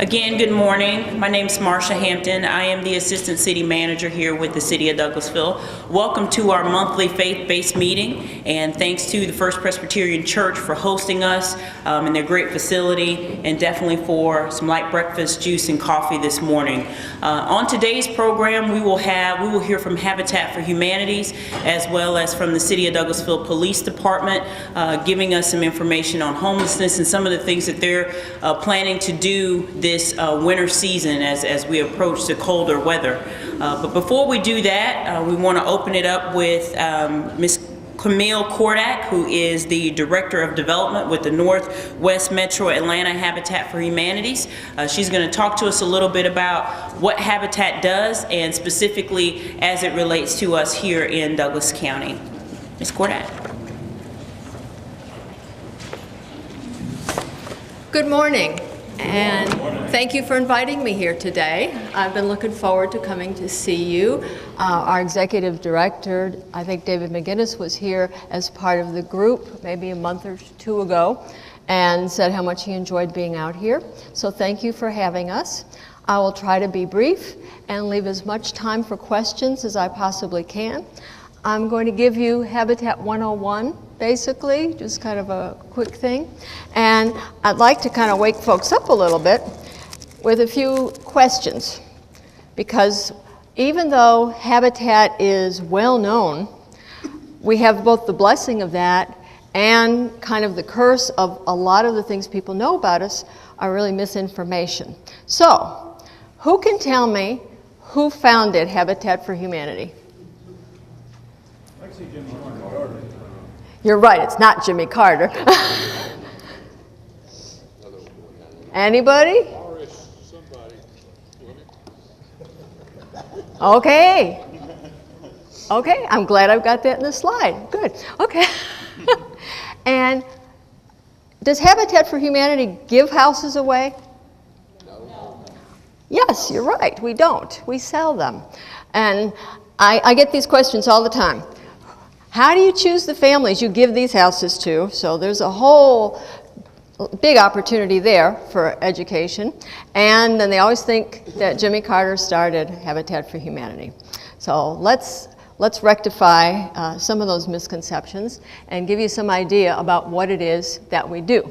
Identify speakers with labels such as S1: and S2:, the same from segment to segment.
S1: Again, good morning. My name is Marsha Hampton. I am the Assistant City Manager here with the City of Douglasville. Welcome to our monthly faith-based meeting, and thanks to the First Presbyterian Church for hosting us in their great facility, and definitely for some light breakfast, juice, and coffee this morning. On today's program, we will hear from Habitat for Humanities as well as from the City of Douglasville Police Department, giving us some information on homelessness and some of the things that they're planning to do this winter season as we approach the colder weather. But before we do that, we want to open it up with Ms. Camille Kordak, who is the Director of Development with the Northwest Metro Atlanta Habitat for Humanities. She's going to talk to us a little bit about what Habitat does and specifically as it relates to us here in Douglas County. Ms. Kordak.
S2: Good morning, and thank you for inviting me here today. I've been looking forward to coming to see you. Our executive director, I think David McGinnis, was here as part of the group maybe a month or two ago and said how much he enjoyed being out here. So thank you for having us. I will try to be brief and leave as much time for questions as I possibly can. I'm going to give you Habitat 101, basically, just kind of a quick thing. And I'd like to kind of wake folks up a little bit with a few questions, because even though Habitat is well known, we have both the blessing of that and kind of the curse of a lot of the things people know about us are really misinformation. So, who can tell me who founded Habitat for Humanity? You're right, it's not Jimmy Carter. Anybody? Okay. Okay, I'm glad I've got that in the slide. Good. Okay. And does Habitat for Humanity give houses away? No. Yes, you're right. We don't. We sell them. And I get these questions all the time. How do you choose the families you give these houses to? So there's a whole big opportunity there for education. And then they always think that Jimmy Carter started Habitat for Humanity. So let's rectify some of those misconceptions and give you some idea about what it is that we do.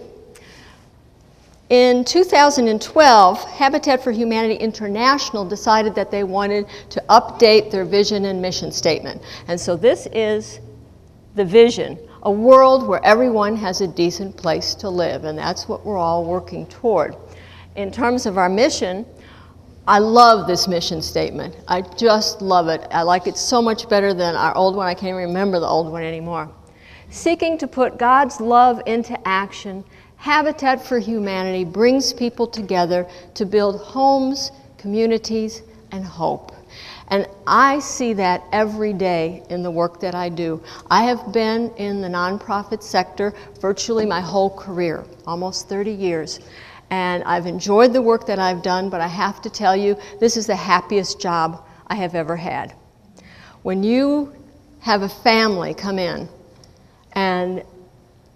S2: In 2012, Habitat for Humanity International decided that they wanted to update their vision and mission statement. And so this is the vision, a world where everyone has a decent place to live, and that's what we're all working toward. In terms of our mission, I love this mission statement. I just love it. I like it so much better than our old one. I can't even remember the old one anymore. Seeking to put God's love into action, Habitat for Humanity brings people together to build homes, communities, and hope. And I see that every day in the work that I do. I have been in the nonprofit sector virtually my whole career, almost 30 years. And I've enjoyed the work that I've done, but I have to tell you, this is the happiest job I have ever had. When you have a family come in and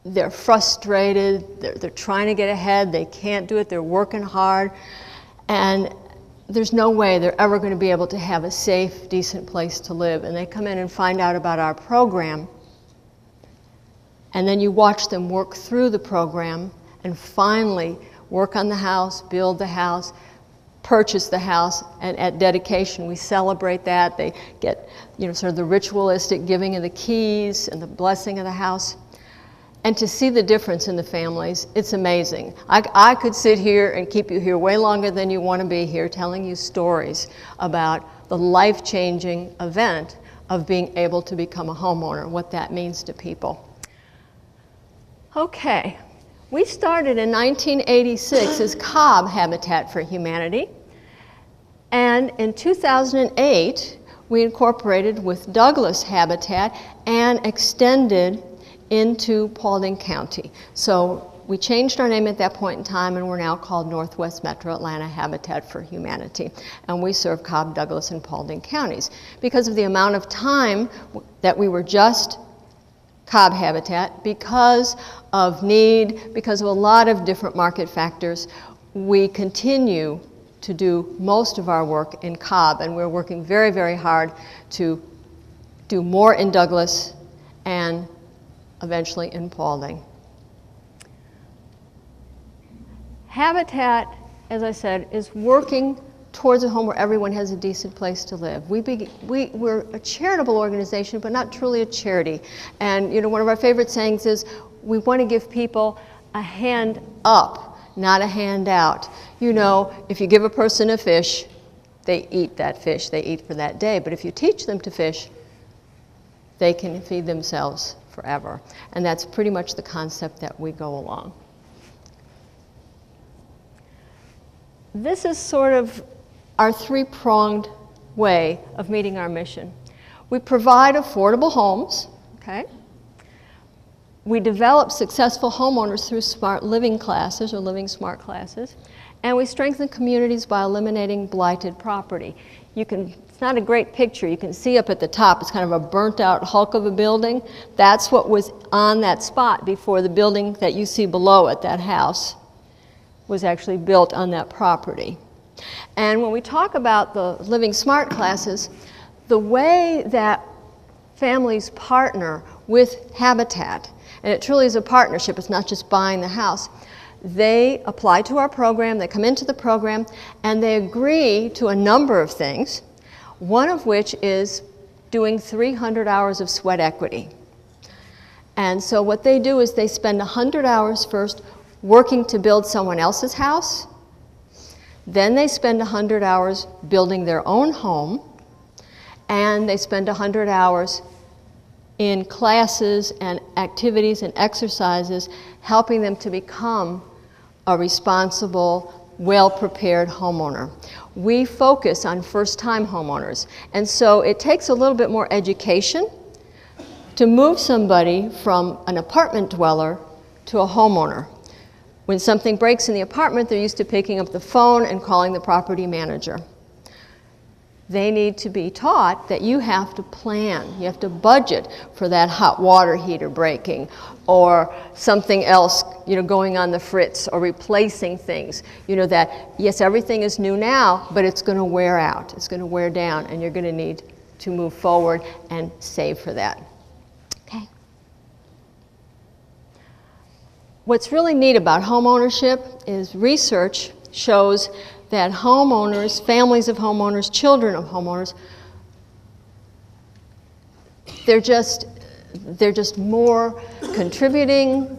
S2: they're frustrated, they're trying to get ahead, they can't do it, they're working hard, and there's no way they're ever going to be able to have a safe, decent place to live. And they come in and find out about our program, and then you watch them work through the program and finally work on the house, build the house, purchase the house, and at dedication we celebrate that. They get, sort of the ritualistic giving of the keys and the blessing of the house. And to see the difference in the families, it's amazing. I could sit here and keep you here way longer than you want to be here, telling you stories about the life-changing event of being able to become a homeowner, what that means to people. Okay, we started in 1986 as Cobb Habitat for Humanity, and in 2008 we incorporated with Douglas Habitat and extended into Paulding County. So we changed our name at that point in time, and we're now called Northwest Metro Atlanta Habitat for Humanity. And we serve Cobb, Douglas, and Paulding counties. Because of the amount of time that we were just Cobb Habitat, because of need, because of a lot of different market factors, we continue to do most of our work in Cobb, and we're working very, very hard to do more in Douglas and eventually in Paulding. Habitat, as I said, is working towards a home where everyone has a decent place to live. We're a charitable organization, but not truly a charity. And one of our favorite sayings is, we want to give people a hand up, not a handout. If you give a person a fish, they eat that fish, they eat for that day. But if you teach them to fish, they can feed themselves forever. And that's pretty much the concept that we go along. This is sort of our three-pronged way of meeting our mission. We provide affordable homes, okay? We develop successful homeowners through smart living classes or living smart classes, and we strengthen communities by eliminating blighted property. It's not a great picture. You can see up at the top, it's kind of a burnt out hulk of a building. That's what was on that spot before the building that you see below it, that house, was actually built on that property. And when we talk about the Living Smart classes, the way that families partner with Habitat, and it truly is a partnership, it's not just buying the house, they apply to our program, they come into the program, and they agree to a number of things, one of which is doing 300 hours of sweat equity. And so what they do is they spend 100 hours first working to build someone else's house. Then they spend 100 hours building their own home, and they spend 100 hours in classes and activities and exercises helping them to become a responsible, well-prepared homeowner. We focus on first-time homeowners, and so it takes a little bit more education to move somebody from an apartment dweller to a homeowner. When something breaks in the apartment, they're used to picking up the phone and calling the property manager. They need to be taught that you have to plan, you have to budget for that hot water heater breaking or something else, going on the fritz or replacing things. That, yes, everything is new now, but it's going to wear out, it's going to wear down, and you're going to need to move forward and save for that. Okay. What's really neat about home ownership is research shows that homeowners, families of homeowners, children of homeowners, they're just more contributing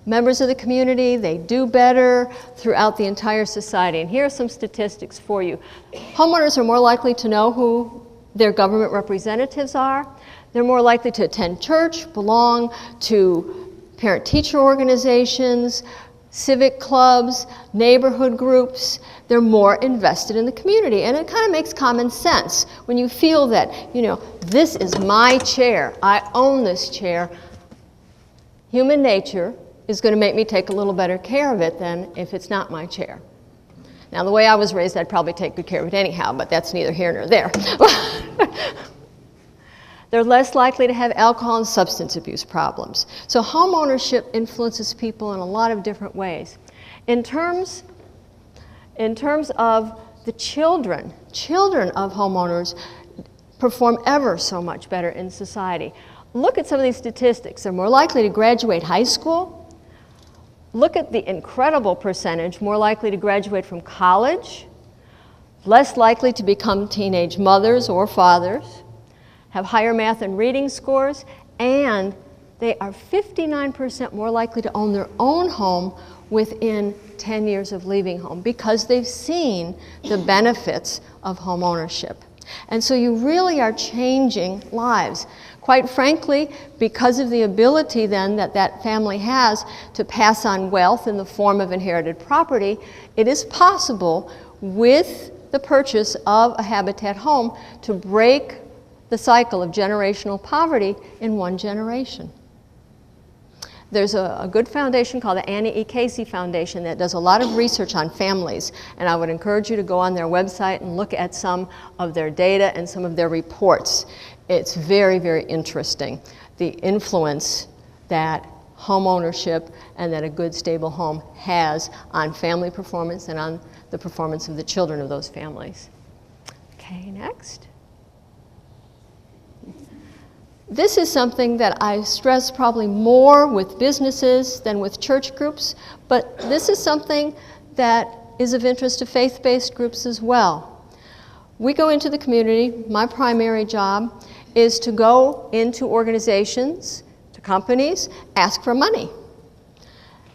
S2: members of the community. They do better throughout the entire society. And here are some statistics for you. Homeowners are more likely to know who their government representatives are. They're more likely to attend church, belong to parent-teacher organizations, civic clubs, neighborhood groups. They're more invested in the community. And it kind of makes common sense when you feel that, this is my chair. I own this chair. Human nature is going to make me take a little better care of it than if it's not my chair. Now, the way I was raised, I'd probably take good care of it anyhow, but that's neither here nor there. They're less likely to have alcohol and substance abuse problems. So home ownership influences people in a lot of different ways. In terms of the children of homeowners perform ever so much better in society. Look at some of these statistics. They're more likely to graduate high school. Look at the incredible percentage more likely to graduate from college, less likely to become teenage mothers or fathers, have higher math and reading scores, and they are 59% more likely to own their own home within 10 years of leaving home because they've seen the benefits of home ownership. And so you really are changing lives. Quite frankly, because of the ability then that family has to pass on wealth in the form of inherited property, it is possible with the purchase of a Habitat home to break the cycle of generational poverty in one generation. There's a good foundation called the Annie E. Casey Foundation that does a lot of research on families, and I would encourage you to go on their website and look at some of their data and some of their reports. It's very, very interesting, the influence that home ownership and that a good, stable home has on family performance and on the performance of the children of those families. Okay, next. This is something that I stress probably more with businesses than with church groups, but this is something that is of interest to faith-based groups as well. We go into the community. My primary job is to go into organizations, to companies, ask for money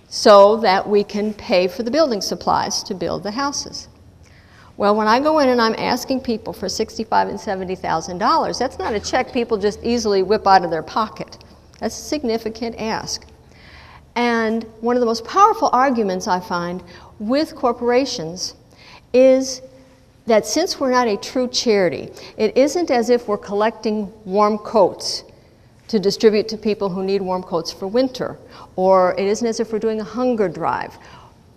S2: so that we can pay for the building supplies to build the houses. Well, when I go in and I'm asking people for $65,000 and $70,000, that's not a check people just easily whip out of their pocket. That's a significant ask. And one of the most powerful arguments I find with corporations is that since we're not a true charity, it isn't as if we're collecting warm coats to distribute to people who need warm coats for winter, or it isn't as if we're doing a hunger drive.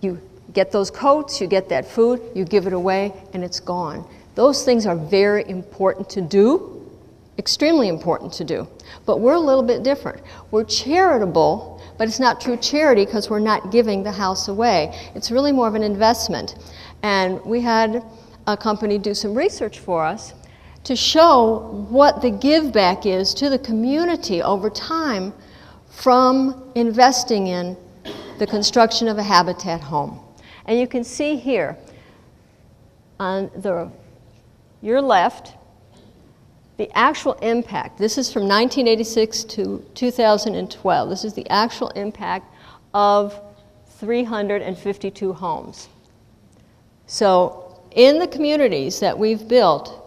S2: You get those coats, you get that food, you give it away, and it's gone. Those things are very important to do, extremely important to do. But we're a little bit different. We're charitable, but it's not true charity because we're not giving the house away. It's really more of an investment. And we had a company do some research for us to show what the give back is to the community over time from investing in the construction of a Habitat home. And you can see here on your left the actual impact. This is from 1986 to 2012. This is the actual impact of 352 homes. So in the communities that we've built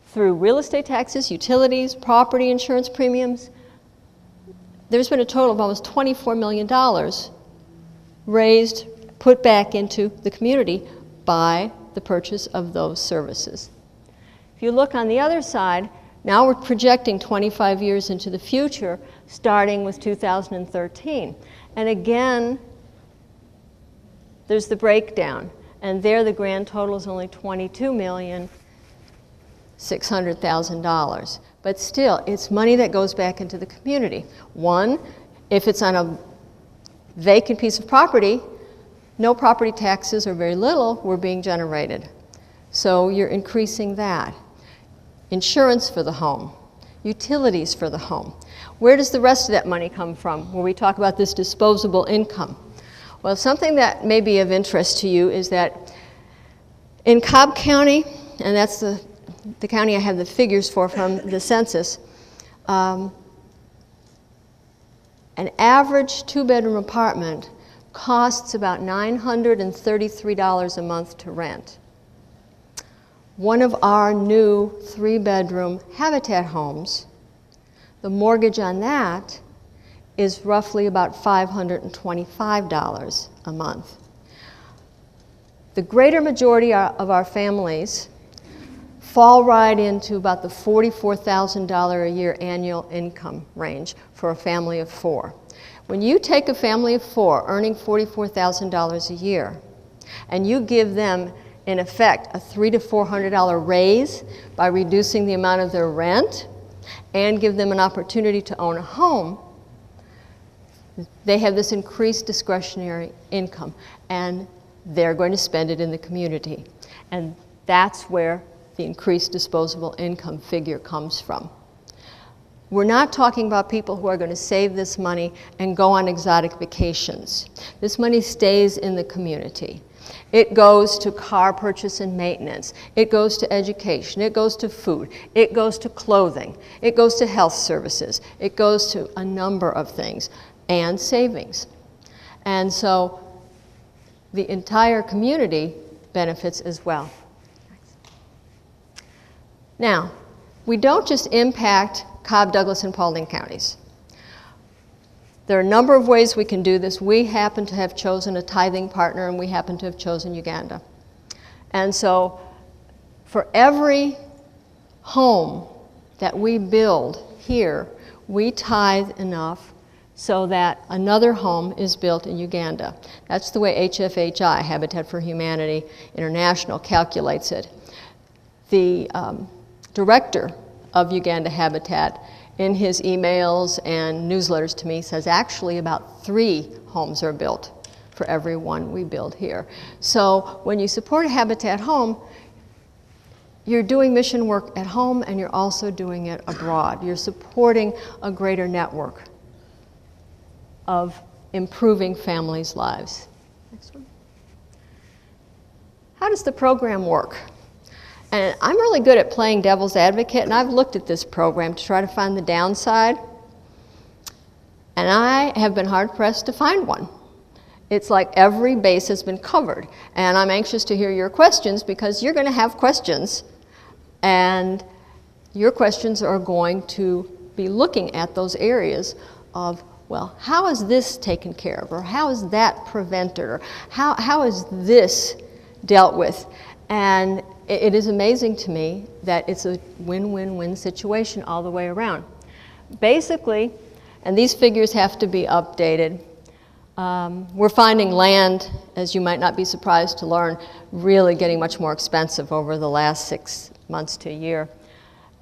S2: through real estate taxes, utilities, property insurance premiums, there's been a total of almost $24 million raised, put back into the community by the purchase of those services. If you look on the other side, now we're projecting 25 years into the future, starting with 2013. And again, there's the breakdown. And there the grand total is only $22,600,000. But still, it's money that goes back into the community. One, if it's on a vacant piece of property, no property taxes or very little were being generated. So you're increasing that. Insurance for the home, utilities for the home. Where does the rest of that money come from when we talk about this disposable income? Well, something that may be of interest to you is that in Cobb County, and that's the county I have the figures for from the census, an average two-bedroom apartment costs about $933 a month to rent. One of our new three-bedroom Habitat homes, the mortgage on that is roughly about $525 a month. The greater majority of our families fall right into about the $44,000 a year annual income range for a family of four. When you take a family of four earning $44,000 a year and you give them, in effect, a $300 to $400 raise by reducing the amount of their rent and give them an opportunity to own a home, they have this increased discretionary income and they're going to spend it in the community. And that's where the increased disposable income figure comes from. We're not talking about people who are going to save this money and go on exotic vacations. This money stays in the community. It goes to car purchase and maintenance. It goes to education. It goes to food. It goes to clothing. It goes to health services. It goes to a number of things and savings. And so the entire community benefits as well. Now, we don't just impact Cobb, Douglas, and Paulding counties. There are a number of ways we can do this. We happen to have chosen a tithing partner, and we happen to have chosen Uganda. And so for every home that we build here, we tithe enough so that another home is built in Uganda. That's the way HFHI, Habitat for Humanity International, calculates it. The director of Uganda Habitat in his emails and newsletters to me says actually about 3 homes are built for every one we build here. So when you support a Habitat home, you're doing mission work at home and you're also doing it abroad. You're supporting a greater network of improving families' lives. Next one. How does the program work? And I'm really good at playing devil's advocate, and I've looked at this program to try to find the downside, and I have been hard-pressed to find one. It's like every base has been covered, and I'm anxious to hear your questions because you're going to have questions, and your questions are going to be looking at those areas of, well, how is this taken care of, or how is that prevented, or how is this dealt with? And it is amazing to me that it's a win-win-win situation all the way around. Basically, and these figures have to be updated, we're finding land, as you might not be surprised to learn, really getting much more expensive over the last 6 months to a year.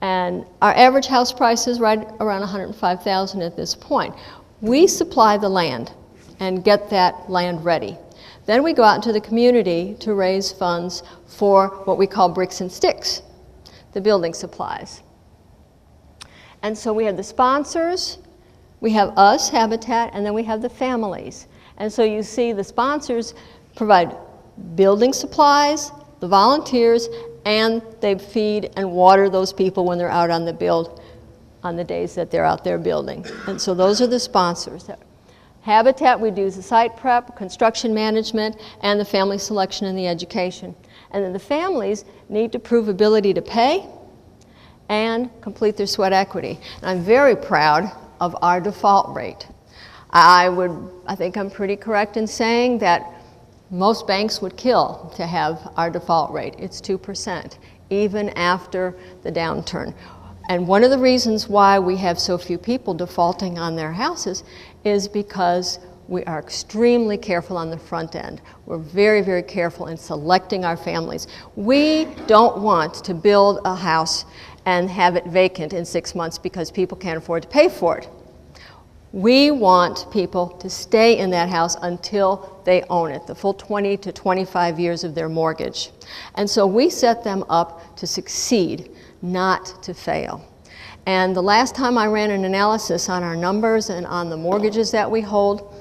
S2: And our average house price is right around $105,000 at this point. We supply the land and get that land ready. Then we go out into the community to raise funds for what we call bricks and sticks, the building supplies. And so we have the sponsors, we have us, Habitat, and then we have the families. And so you see the sponsors provide building supplies, the volunteers, and they feed and water those people when they're out on the build on the days that they're out there building. And so those are the sponsors. Habitat, we do the site prep, construction management, and the family selection and the education. And then the families need to prove ability to pay and complete their sweat equity. And I'm very proud of our default rate. I think I'm pretty correct in saying that most banks would kill to have our default rate. It's 2%, even after the downturn. And one of the reasons why we have so few people defaulting on their houses is because we are extremely careful on the front end. We're very, very careful in selecting our families. We don't want to build a house and have it vacant in 6 months because people can't afford to pay for it. We want people to stay in that house until they own it, the full 20 to 25 years of their mortgage. And so we set them up to succeed, not to fail. And the last time I ran an analysis on our numbers and on the mortgages that we hold,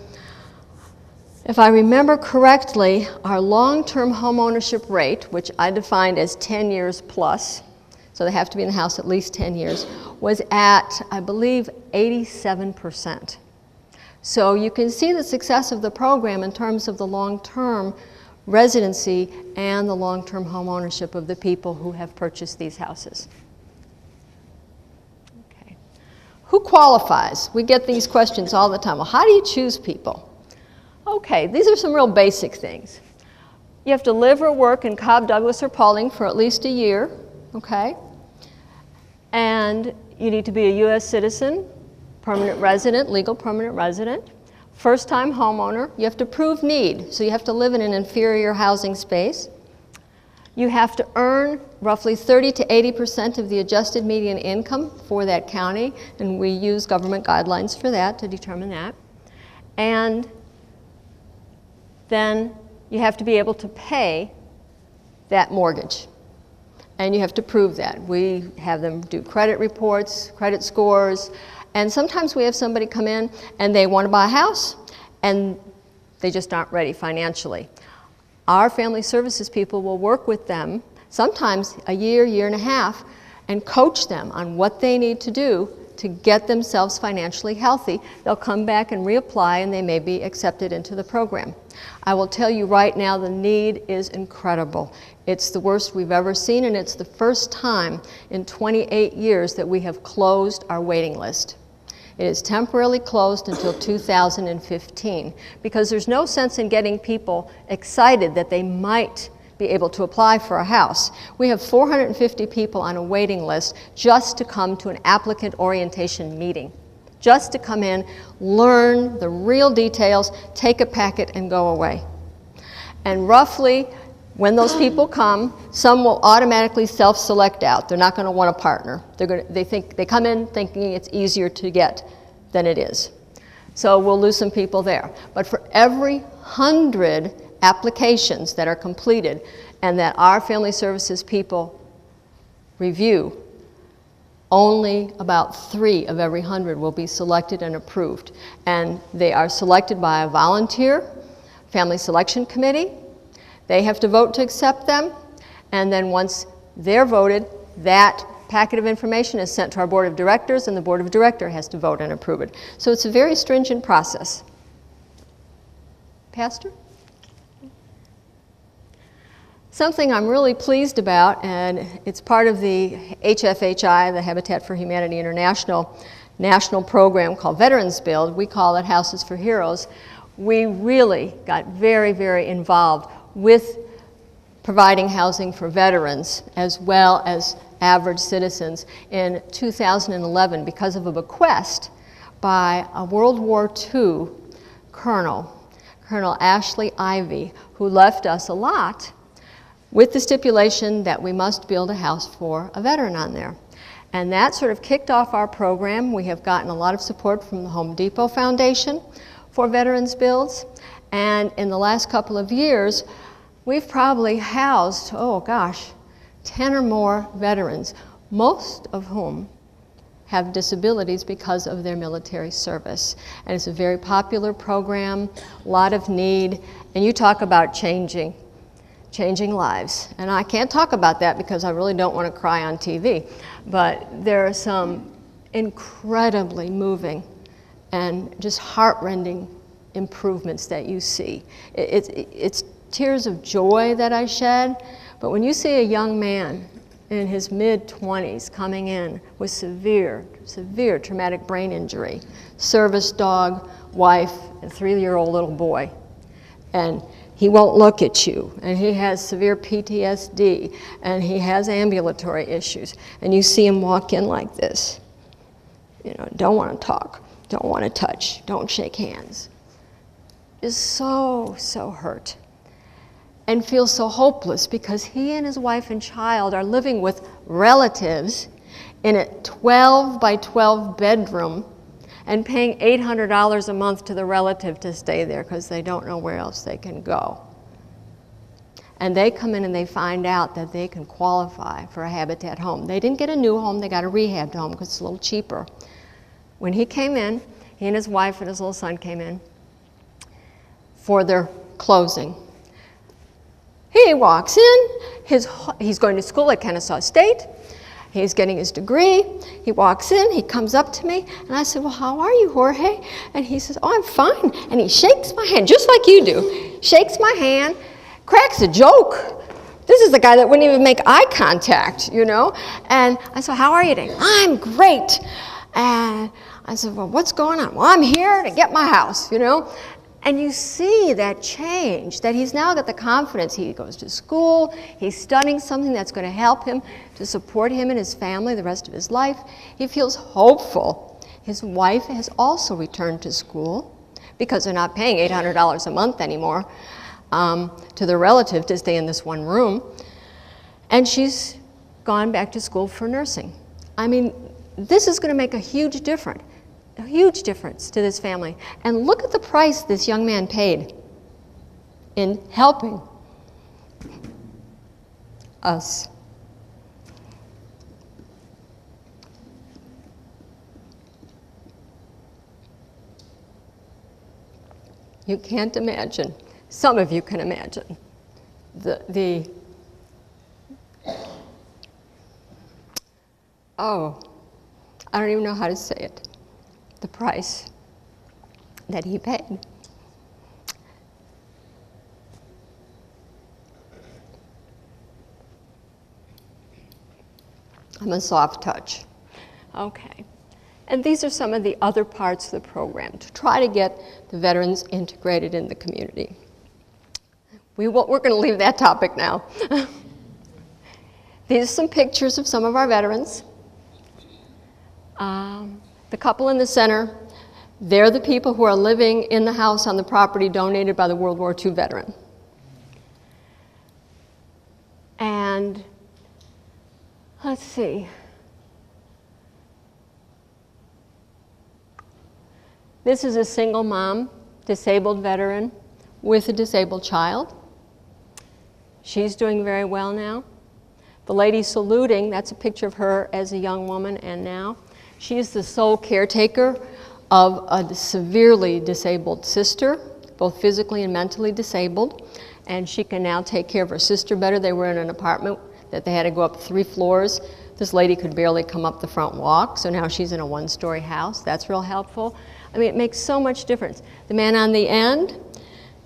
S2: if I remember correctly, our long-term home ownership rate, which I defined as 10 years plus, so they have to be in the house at least 10 years, was at, I believe, 87%. So you can see the success of the program in terms of the long-term residency and the long-term home ownership of the people who have purchased these houses. Okay. Who qualifies? We get these questions all the time. Well, how do you choose people? Okay, these are some real basic things. You have to live or work in Cobb, Douglas, or Paulding for at least a year, okay? And you need to be a U.S. citizen, permanent resident, legal permanent resident, first-time homeowner. You have to prove need, so you have to live in an inferior housing space. You have to earn roughly 30 to 80% of the adjusted median income for that county, and we use government guidelines for that to determine that. And then you have to be able to pay that mortgage. And you have to prove that. We have them do credit reports, credit scores, and sometimes we have somebody come in and they want to buy a house and they just aren't ready financially. Our family services people will work with them, sometimes a year, year and a half, and coach them on what they need to do to get themselves financially healthy. They'll come back and reapply and they may be accepted into the program. I will tell you right now, the need is incredible. It's the worst we've ever seen, and it's the first time in 28 years that we have closed our waiting list. It is temporarily closed until 2015 because there's no sense in getting people excited that they might be able to apply for a house. We have 450 people on a waiting list just to come to an applicant orientation meeting, just to come in, learn the real details, take a packet, and go away. And roughly When those people come, some will automatically self-select out. They're not going to want a partner. They come in thinking it's easier to get than it is. So we'll lose some people there. But for every 100 applications that are completed and that our family services people review, only about 3 of every 100 will be selected and approved. And they are selected by a volunteer family selection committee. They have to vote to accept them, and then once they're voted, that packet of information is sent to our board of directors, and the board of directors has to vote and approve it. So it's a very stringent process. Pastor? Something I'm really pleased about, and it's part of the HFHI, the Habitat for Humanity International national program called Veterans Build. We call it Houses for Heroes. We really got very, very involved with providing housing for veterans as well as average citizens in 2011 because of a bequest by a World War II Colonel Ashley Ivy, who left us a lot with the stipulation that we must build a house for a veteran on there. And that sort of kicked off our program. We have gotten a lot of support from the Home Depot Foundation for veterans builds. And in the last couple of years, we've probably housed, 10 or more veterans, most of whom have disabilities because of their military service. And it's a very popular program, a lot of need, and you talk about changing lives. And I can't talk about that because I really don't want to cry on TV, but there are some incredibly moving and just heart-rending improvements that you see. It's tears of joy that I shed, but when you see a young man in his mid-20s coming in with severe traumatic brain injury, service dog, wife, and 3-year-old little boy, and he won't look at you, and he has severe PTSD, and he has ambulatory issues, and you see him walk in like this, don't want to talk, don't want to touch, don't shake hands, is so hurt and feels so hopeless because he and his wife and child are living with relatives in a 12 by 12 bedroom and paying $800 a month to the relative to stay there because they don't know where else they can go. And they come in and they find out that they can qualify for a Habitat home. They didn't get a new home, they got a rehabbed home because it's a little cheaper. When he came in, he and his wife and his little son came in for their closing. He walks in, he's going to school at Kennesaw State, he's getting his degree, he walks in, he comes up to me, and I said, well, how are you, Jorge? And he says, oh, I'm fine. And he shakes my hand, just like you do, shakes my hand, cracks a joke. This is the guy that wouldn't even make eye contact, And I said, how are you today? I'm great. And I said, well, what's going on? Well, I'm here to get my house, And you see that change, that he's now got the confidence. He goes to school, he's studying something that's going to help him to support him and his family the rest of his life. He feels hopeful. His wife has also returned to school because they're not paying $800 a month anymore to their relative to stay in this one room. And she's gone back to school for nursing. I mean, this is going to make a huge difference to this family. And look at the price this young man paid in helping us. You can't imagine, some of you can imagine, I don't even know how to say it. The price that he paid. I'm a soft touch. Okay. And these are some of the other parts of the program to try to get the veterans integrated in the community. We're going to leave that topic now. These are some pictures of some of our veterans. The couple in the center, they're the people who are living in the house on the property donated by the World War II veteran. And let's see. This is a single mom, disabled veteran with a disabled child. She's doing very well now. The lady saluting, that's a picture of her as a young woman and now. She's the sole caretaker of a severely disabled sister, both physically and mentally disabled. And she can now take care of her sister better. They were in an apartment that they had to go up 3 floors. This lady could barely come up the front walk, so now she's in a 1-story house. That's real helpful. I mean, it makes so much difference. The man on the end,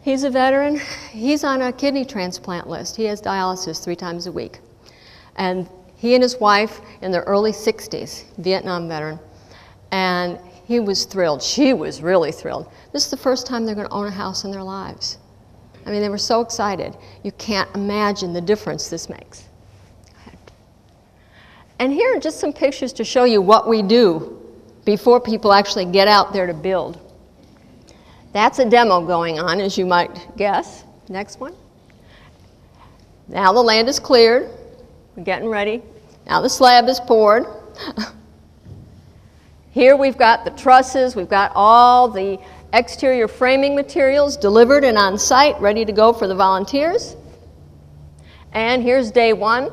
S2: he's a veteran. He's on a kidney transplant list. He has dialysis 3 times a week. And he and his wife in their early 60s, Vietnam veteran, and he was thrilled. She was really thrilled. This is the first time they're going to own a house in their lives. I mean, they were so excited. You can't imagine the difference this makes. And here are just some pictures to show you what we do before people actually get out there to build. That's a demo going on, as you might guess. Next one. Now the land is cleared. We're getting ready. Now the slab is poured. Here we've got the trusses. We've got all the exterior framing materials delivered and on site, ready to go for the volunteers. And here's day 1.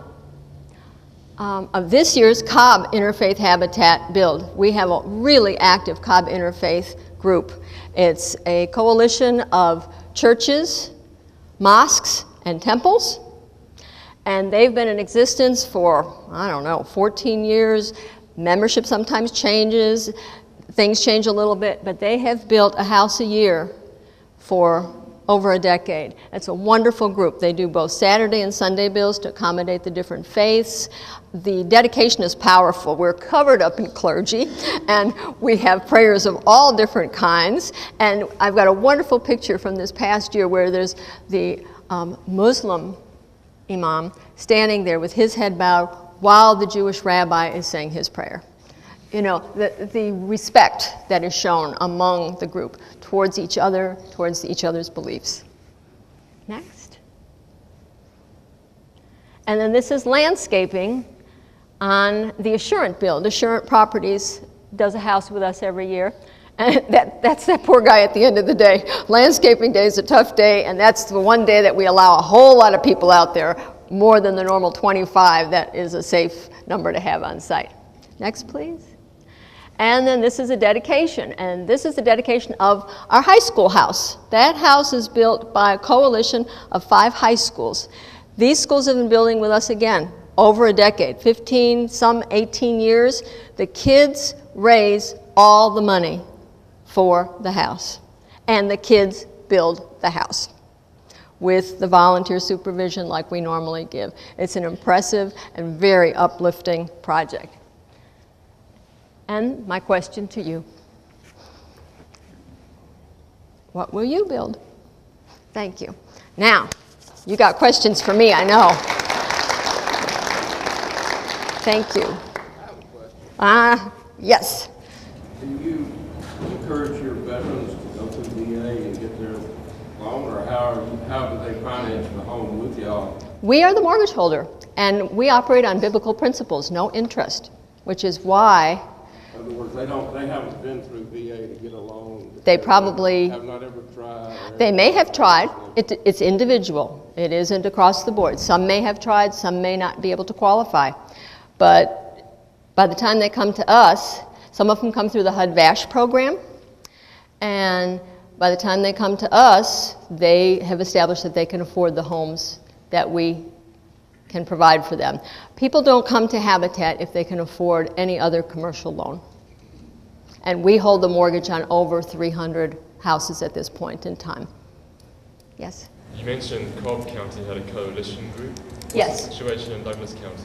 S2: Of this year's Cobb Interfaith Habitat build. We have a really active Cobb Interfaith group. It's a coalition of churches, mosques, and temples. And they've been in existence for, 14 years. Membership sometimes changes. Things change a little bit, but they have built a house a year for over a decade. It's a wonderful group. They do both Saturday and Sunday builds to accommodate the different faiths. The dedication is powerful. We're covered up in clergy, and we have prayers of all different kinds. And I've got a wonderful picture from this past year where there's the Muslim imam standing there with his head bowed while the Jewish rabbi is saying his prayer. You know, the respect that is shown among the group towards each other, towards each other's beliefs. Next. And then this is landscaping on the Assurant build. Assurant Properties does a house with us every year. And that's that poor guy at the end of the day. Landscaping day is a tough day, and that's the one day that we allow a whole lot of people out there, more than the normal 25. That is a safe number to have on site. Next, please. And then this is a dedication, and this is the dedication of our high school house. That house is built by a coalition of 5 high schools. These schools have been building with us again over a decade, 15, some 18 years. The kids raise all the money for the house, and the kids build the house with the volunteer supervision like we normally give. It's an impressive and very uplifting project. And my question to you, what will you build? Thank you. Now, you got questions for me, I know. Thank you.
S3: I have a question.
S2: Yes.
S3: Do you encourage your veterans to go to the VA and get their loan, or how do they finance the home with y'all?
S2: We are the mortgage holder, and we operate on biblical principles, no interest, which is why
S3: In other words, they haven't been through VA to get a loan.
S2: they probably,
S3: have not ever tried.
S2: they may have tried. It's individual. It isn't across the board. Some may have tried, some may not be able to qualify. But by the time they come to us, some of them come through the HUD-VASH program, and by the time they come to us, they have established that they can afford the homes that we can provide for them. People don't come to Habitat if they can afford any other commercial loan. And we hold the mortgage on over 300 houses at this point in time. Yes?
S4: You mentioned Cobb County had a coalition group. What's
S2: Yes.
S4: the situation in Douglas County?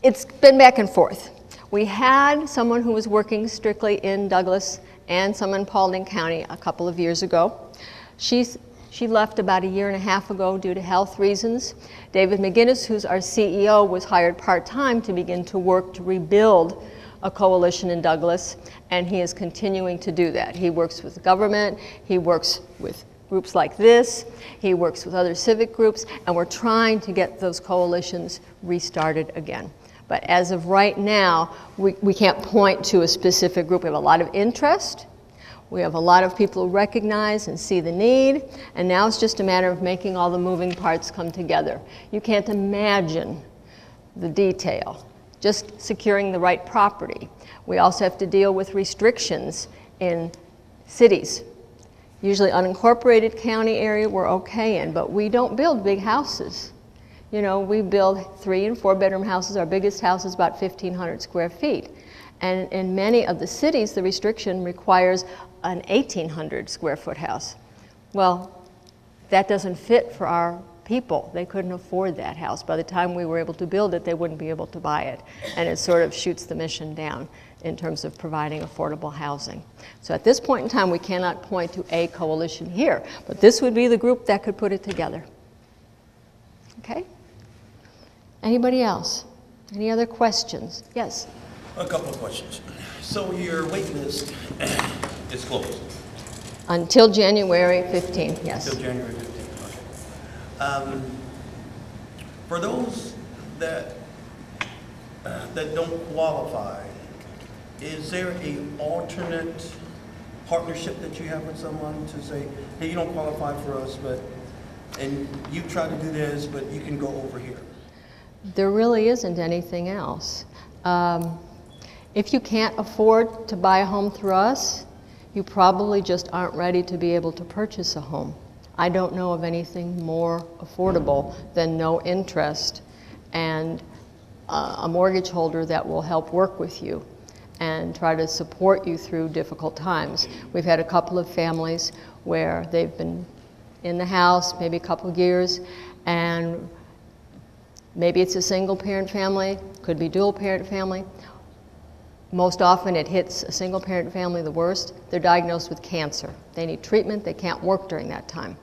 S2: It's been back and forth. We had someone who was working strictly in Douglas and some in Paulding County a couple of years ago. She left about a year and a half ago due to health reasons. David McGinnis, who's our CEO, was hired part-time to begin to work to rebuild a coalition in Douglas, and he is continuing to do that. He works with government, he works with groups like this. He works with other civic groups, and we're trying to get those coalitions restarted again. But as of right now, we can't point to a specific group. We have a lot of interest. We have a lot of people who recognize and see the need, and now it's just a matter of making all the moving parts come together. You can't imagine the detail, just securing the right property. We also have to deal with restrictions in cities. Usually unincorporated county area we're okay in, but we don't build big houses. You know, we build 3 and 4 bedroom houses. Our biggest house is about 1,500 square feet. And in many of the cities, the restriction requires an 1,800 square foot house. Well, that doesn't fit for our people. They couldn't afford that house. By the time we were able to build it, they wouldn't be able to buy it. And it sort of shoots the mission down in terms of providing affordable housing. So at this point in time, we cannot point to a coalition here, but this would be the group that could put it together. Okay? Anybody else? Any other questions? Yes?
S5: A couple of questions. So your wait list is closed?
S2: Until January 15th, yes.
S5: Until January 15th, okay. For those that don't qualify, is there an alternate partnership that you have with someone to say, hey, you don't qualify for us, and you try to do this, but you can go over here?
S2: There really isn't anything else. If you can't afford to buy a home through us, you probably just aren't ready to be able to purchase a home. I don't know of anything more affordable than no interest and a mortgage holder that will help work with you and try to support you through difficult times. We've had a couple of families where they've been in the house maybe a couple of years, and maybe it's a single parent family, could be dual parent family. Most often it hits a single parent family the worst. They're diagnosed with cancer. They need treatment, they can't work during that time.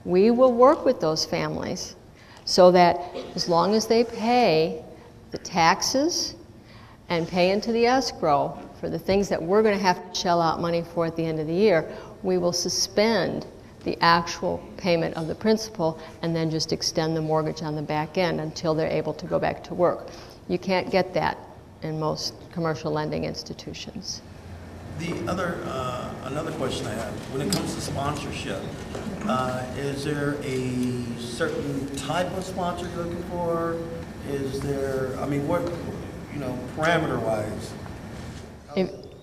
S2: We will work with those families so that as long as they pay the taxes and pay into the escrow for the things that we're going to have to shell out money for at the end of the year, we will suspend the actual payment of the principal and then just extend the mortgage on the back end until they're able to go back to work. You can't get that in most commercial lending institutions.
S5: The other, another question I have, when it comes to sponsorship, is there a certain type of sponsor you're looking for? Is there, I mean, what, you know, parameter-wise?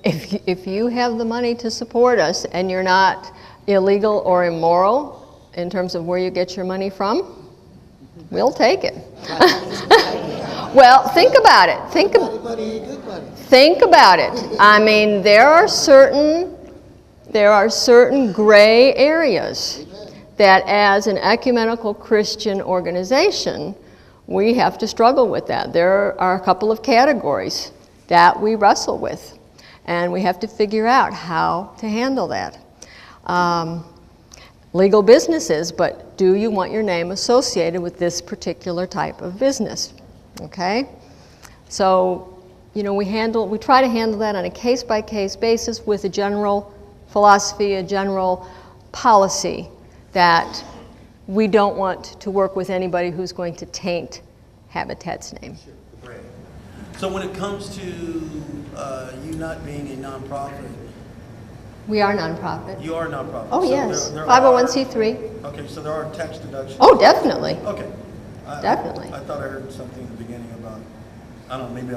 S2: If you have the money to support us and you're not illegal or immoral in terms of where you get your money from, we'll take it. Well, think about it. Think about it. I mean, there are certain gray areas that as an ecumenical Christian organization, we have to struggle with that. There are a couple of categories that we wrestle with, and we have to figure out how to handle that. Legal businesses, but do you want your name associated with this particular type of business? Okay? So, you know, we try to handle that on a case-by-case basis with a general philosophy, a general policy that we don't want to work with anybody who's going to taint Habitat's name.
S5: Sure. Great. So when it comes to you not being a nonprofit,
S2: We are nonprofit.
S5: you are a nonprofit.
S2: Oh,
S5: so
S2: yes.
S5: there
S2: 501c3.
S5: Okay, so there are tax deductions.
S2: Oh, definitely.
S5: Okay.
S2: Definitely.
S5: I thought I heard something in the beginning about, I don't know, maybe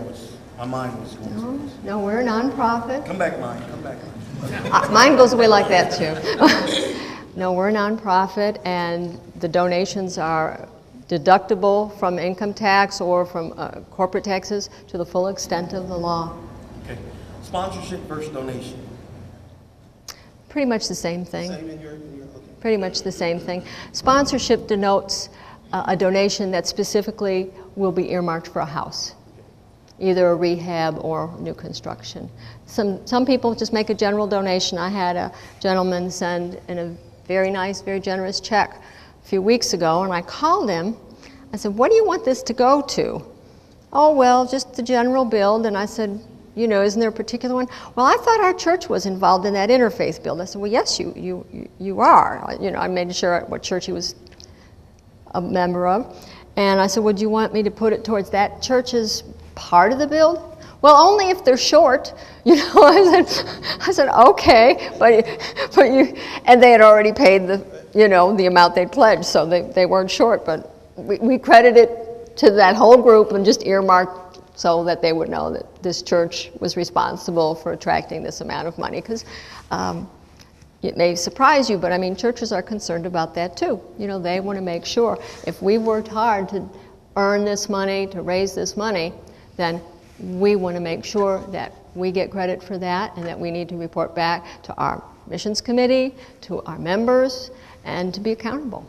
S5: my mind was going somewhere.
S2: No, we're a nonprofit.
S5: Come back, mine. Come back.
S2: Mine goes away like that, too. No, we're a nonprofit, and the donations are deductible from income tax or from corporate taxes to the full extent of the law.
S5: Okay. Sponsorship versus donation.
S2: Pretty much the same thing.
S5: Same in your okay.
S2: Pretty much the same thing. Sponsorship denotes a donation that specifically will be earmarked for a house, either a rehab or new construction. Some people just make a general donation. I had a gentleman send in a very nice, very generous check a few weeks ago, and I called him. I said, "What do you want this to go to?" "Oh, well, just the general build." And I said, you know, isn't there a particular one? Well, I thought our church was involved in that interfaith bill. I said, well, yes, you are. You know, I made sure what church he was a member of. And I said, would you want me to put it towards that church's part of the bill? Well, only if they're short. You know, I said, okay, but you, and they had already paid the amount they pledged, so they weren't short, but we credit it to that whole group and just earmarked so that they would know that this church was responsible for attracting this amount of money. Because it may surprise you, but I mean, churches are concerned about that too. You know, they want to make sure if we've worked hard to earn this money, to raise this money, then we want to make sure that we get credit for that and that we need to report back to our missions committee, to our members, and to be accountable.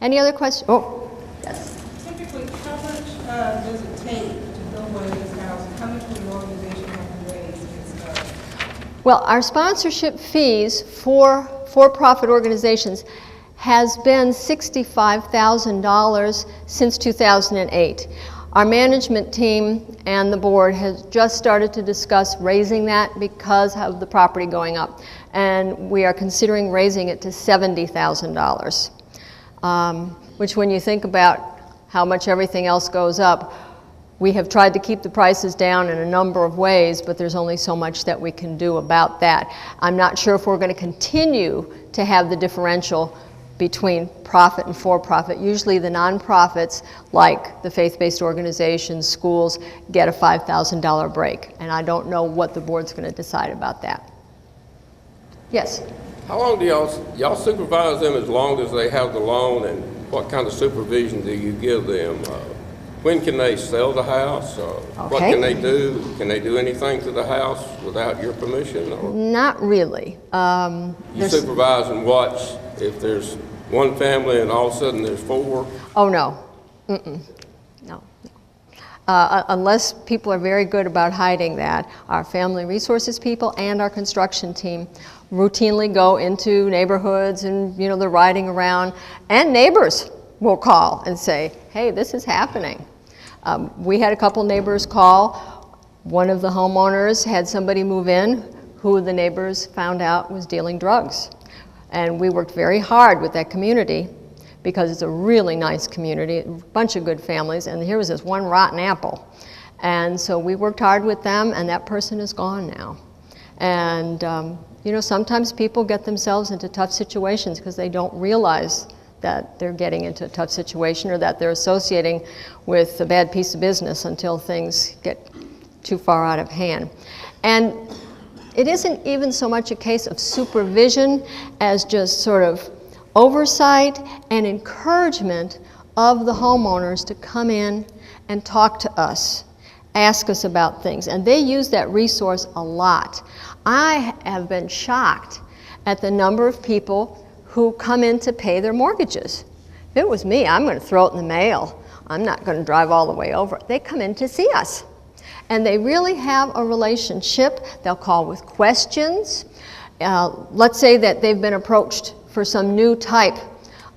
S2: Any other questions? Oh, yes.
S6: Typically, how much does it take to build one of these houses? How much would the organization have to raise and stuff?
S2: Well, our sponsorship fees for for-profit organizations has been $65,000 since 2008. Our management team and the board has just started to discuss raising that because of the property going up. And we are considering raising it to $70,000, which when you think about how much everything else goes up, we have tried to keep the prices down in a number of ways, but there's only so much that we can do about that. I'm not sure if we're going to continue to have the differential between profit and for-profit. Usually the nonprofits, like the faith-based organizations, schools, get a $5,000 break. And I don't know what the board's going to decide about that. Yes?
S3: How long do y'all supervise them as long as they have the loan, and what kind of supervision do you give them? When can they sell the house? What can they do? Can they do anything to the house without your permission? Or
S2: Not really.
S3: you supervise and watch if there's one family and all of a sudden there's four?
S2: Oh, no. No. Unless people are very good about hiding that, our family resources people and our construction team routinely go into neighborhoods and, you know, they're riding around, and neighbors will call and say, hey, this is happening. We had a couple neighbors call. One of the homeowners had somebody move in who the neighbors found out was dealing drugs. And we worked very hard with that community because it's a really nice community, a bunch of good families, and here was this one rotten apple. And so we worked hard with them, and that person is gone now. And you know, sometimes people get themselves into tough situations because they don't realize that they're getting into a tough situation or that they're associating with a bad piece of business until things get too far out of hand. And it isn't even so much a case of supervision as just sort of oversight and encouragement of the homeowners to come in and talk to us, ask us about things. And they use that resource a lot. I have been shocked at the number of people who come in to pay their mortgages. If it was me, I'm going to throw it in the mail. I'm not going to drive all the way over. They come in to see us. And they really have a relationship. They'll call with questions. Let's say that they've been approached for some new type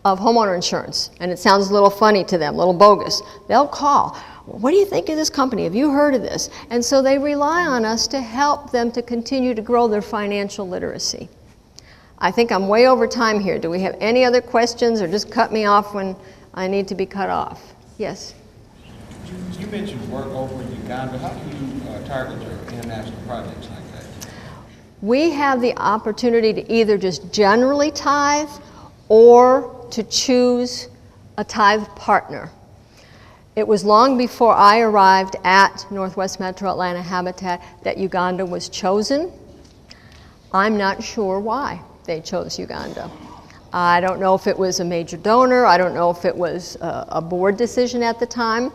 S2: of homeowner insurance, and it sounds a little funny to them, a little bogus. They'll call. What do you think of this company? Have you heard of this? And so they rely on us to help them to continue to grow their financial literacy. I think I'm way over time here. Do we have any other questions, or just cut me off when I need to be cut off? Yes?
S7: You mentioned work over in Uganda. How do you target your international projects like that?
S2: We have the opportunity to either just generally tithe or to choose a tithe partner. It was long before I arrived at Northwest Metro Atlanta Habitat that Uganda was chosen. I'm not sure why they chose Uganda. I don't know if it was a major donor. I don't know if it was a board decision at the time,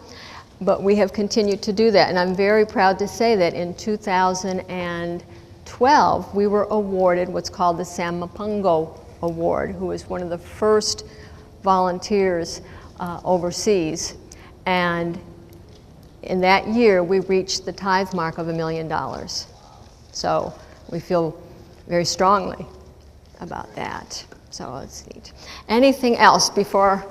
S2: but we have continued to do that. And I'm very proud to say that in 2012, we were awarded what's called the Sam Mapungo Award, who was one of the first volunteers overseas. And in that year, we reached the tithe mark of $1 million. So we feel very strongly about that. So it's neat. Anything else before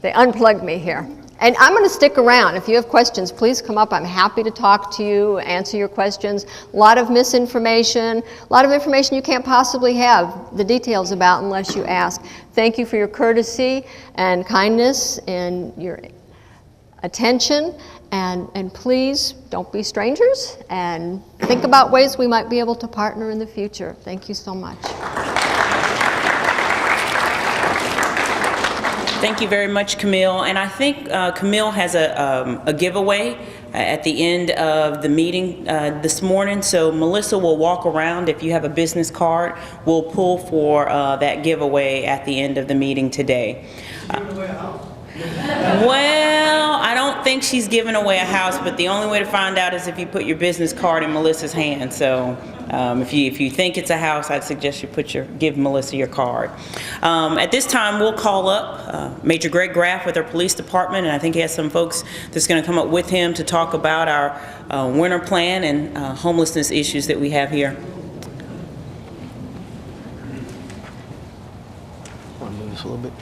S2: They unplugged me here. And I'm going to stick around. If you have questions, please come up. I'm happy to talk to you, answer your questions. A lot of misinformation, a lot of information you can't possibly have the details about unless you ask. Thank you for your courtesy and kindness and your attention. And please don't be strangers and think about ways we might be able to partner in the future. Thank you so much.
S1: Thank you very much, Camille. And I think Camille has a giveaway at the end of the meeting this morning. So Melissa will walk around. If you have a business card, we'll pull for that giveaway at the end of the meeting today. Well, I don't think she's giving away a house, but the only way to find out is if you put your business card in Melissa's hand. So if you think it's a house, I'd suggest you give Melissa your card. At this time, we'll call up Major Greg Graff with our police department, and I think he has some folks that's going to come up with him to talk about our winter plan and homelessness issues that we have here.
S8: Want to move this a little bit?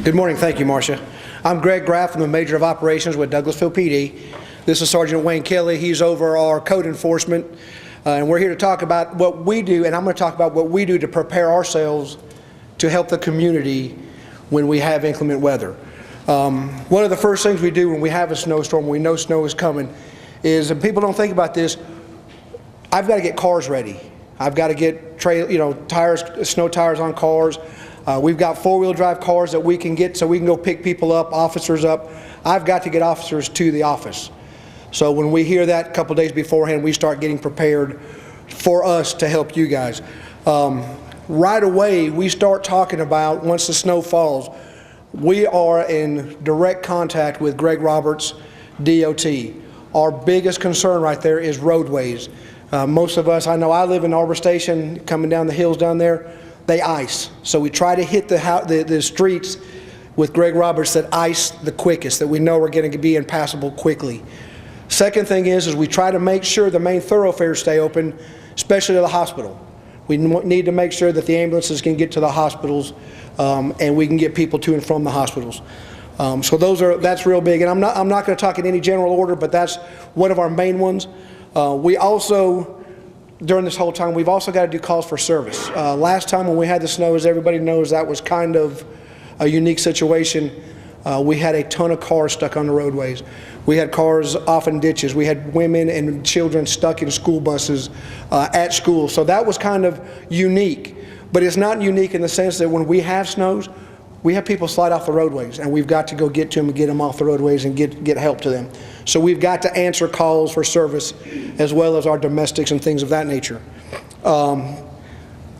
S8: Good morning. Thank you, Marcia. I'm Greg Graff. I'm the Major of Operations with Douglasville PD. This is Sergeant Wayne Kelly. He's over our code enforcement. And we're here to talk about what we do, and I'm going to talk about what we do to prepare ourselves to help the community when we have inclement weather. One of the first things we do when we have a snowstorm, when we know snow is coming, is, and people don't think about this, I've got to get cars ready. I've got to get tires, snow tires on cars. We've got four-wheel drive cars that we can get so we can go pick people up, officers up. I've got to get officers to the office. So when we hear that a couple days beforehand, we start getting prepared for us to help you guys. Right away, we start talking about, once the snow falls, we are in direct contact with Greg Roberts, DOT. Our biggest concern right there is roadways. Most of us, I know I live in Arbor Station, coming down the hills down there, they ice. So we try to hit the streets with Greg Roberts that ice the quickest, that we know are going to be impassable quickly. Second thing is we try to make sure the main thoroughfares stay open, especially to the hospital. We need to make sure that the ambulances can get to the hospitals and we can get people to and from the hospitals. So that's real big. And I'm not going to talk in any general order, but that's one of our main ones. We also, during this whole time, we've also got to do calls for service. Last time when we had the snow, as everybody knows, that was kind of a unique situation. We had a ton of cars stuck on the roadways. We had cars off in ditches. We had women and children stuck in school buses at school. So that was kind of unique. But it's not unique in the sense that when we have snows, we have people slide off the roadways, and we've got to go get to them and get them off the roadways and get help to them. So we've got to answer calls for service as well as our domestics and things of that nature.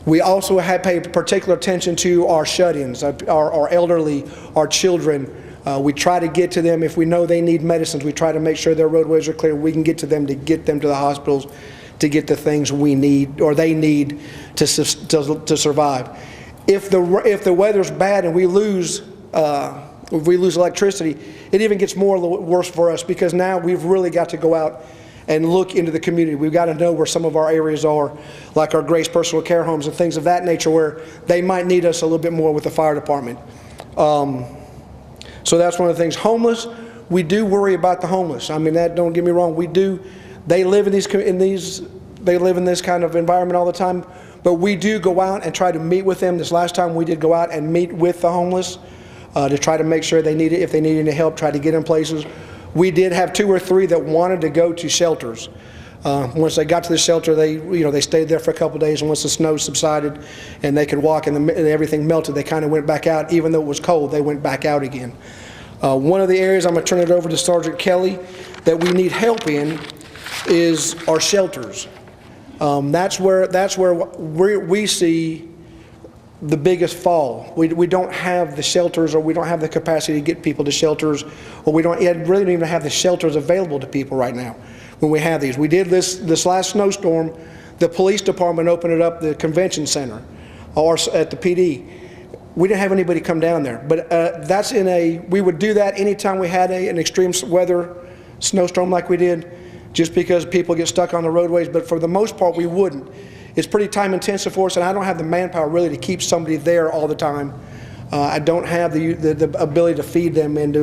S8: We also have paid particular attention to our shut-ins, our elderly, our children. We try to get to them. If we know they need medicines, we try to make sure their roadways are clear. We can get to them to the hospitals to get the things we need or they need to survive. If the weather's bad and we lose electricity, it even gets worse for us, because now we've really got to go out and look into the community. We've got to know where some of our areas are, like our Grace personal care homes and things of that nature, where they might need us a little bit more with the fire department. So that's one of the things. Homeless, we do worry about the homeless. I mean, don't get me wrong, we do. They live in this kind of environment all the time. But we do go out and try to meet with them. This last time we did go out and meet with the homeless to try to make sure if they need any help, try to get in places. We did have 2 or 3 that wanted to go to shelters. Once they got to the shelter, they stayed there for a couple days, and once the snow subsided and they could walk and everything melted, they kind of went back out. Even though it was cold, they went back out again. One of the areas, I'm going to turn it over to Sergeant Kelly, that we need help in is our shelters. That's where we see the biggest fall. We don't have the shelters, or we don't have the capacity to get people to shelters, or we really don't even have the shelters available to people right now when we have these. We did this last snowstorm. The police department opened up the convention center or at the PD. We didn't have anybody come down there, but we would do that anytime we had an extreme weather snowstorm like we did, just because people get stuck on the roadways. But for the most part, we wouldn't. It's pretty time intensive for us, and I don't have the manpower really to keep somebody there all the time. I don't have the ability to feed them and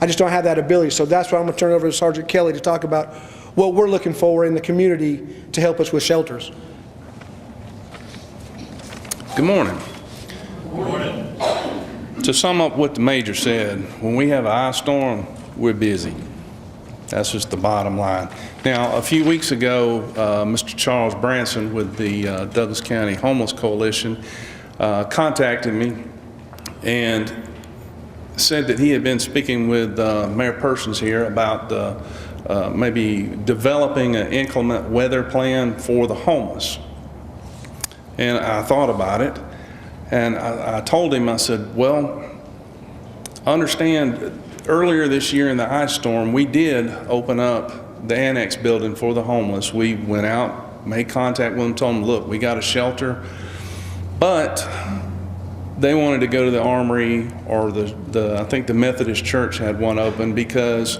S8: I just don't have that ability. So that's why I'm going to turn it over to Sergeant Kelly to talk about what we're looking for in the community to help us with shelters.
S9: Good morning. Good morning. To sum up what the Major said, when we have an ice storm, we're busy. That's just the bottom line. Now, a few weeks ago, Mr. Charles Branson with the Douglas County Homeless Coalition contacted me and said that he had been speaking with Mayor Persons here about maybe developing an inclement weather plan for the homeless. And I thought about it, and I told him, I said, well, understand, earlier this year in the ice storm, we did open up the annex building for the homeless. We went out, made contact with them, told them, look, we got a shelter, but they wanted to go to the Armory or I think the Methodist Church had one open, because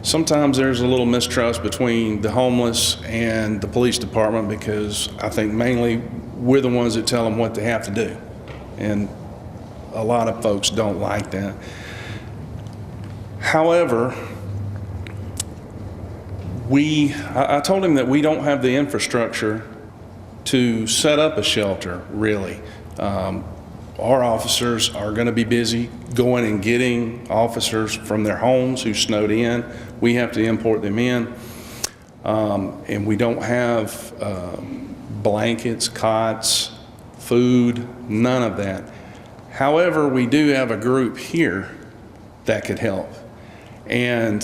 S9: sometimes there's a little mistrust between the homeless and the police department, because I think mainly we're the ones that tell them what they have to do. And a lot of folks don't like that. However, I told him that we don't have the infrastructure to set up a shelter, really. Our officers are going to be busy going and getting officers from their homes who snowed in. We have to import them in. And we don't have blankets, cots, food, none of that. However, we do have a group here that could help. And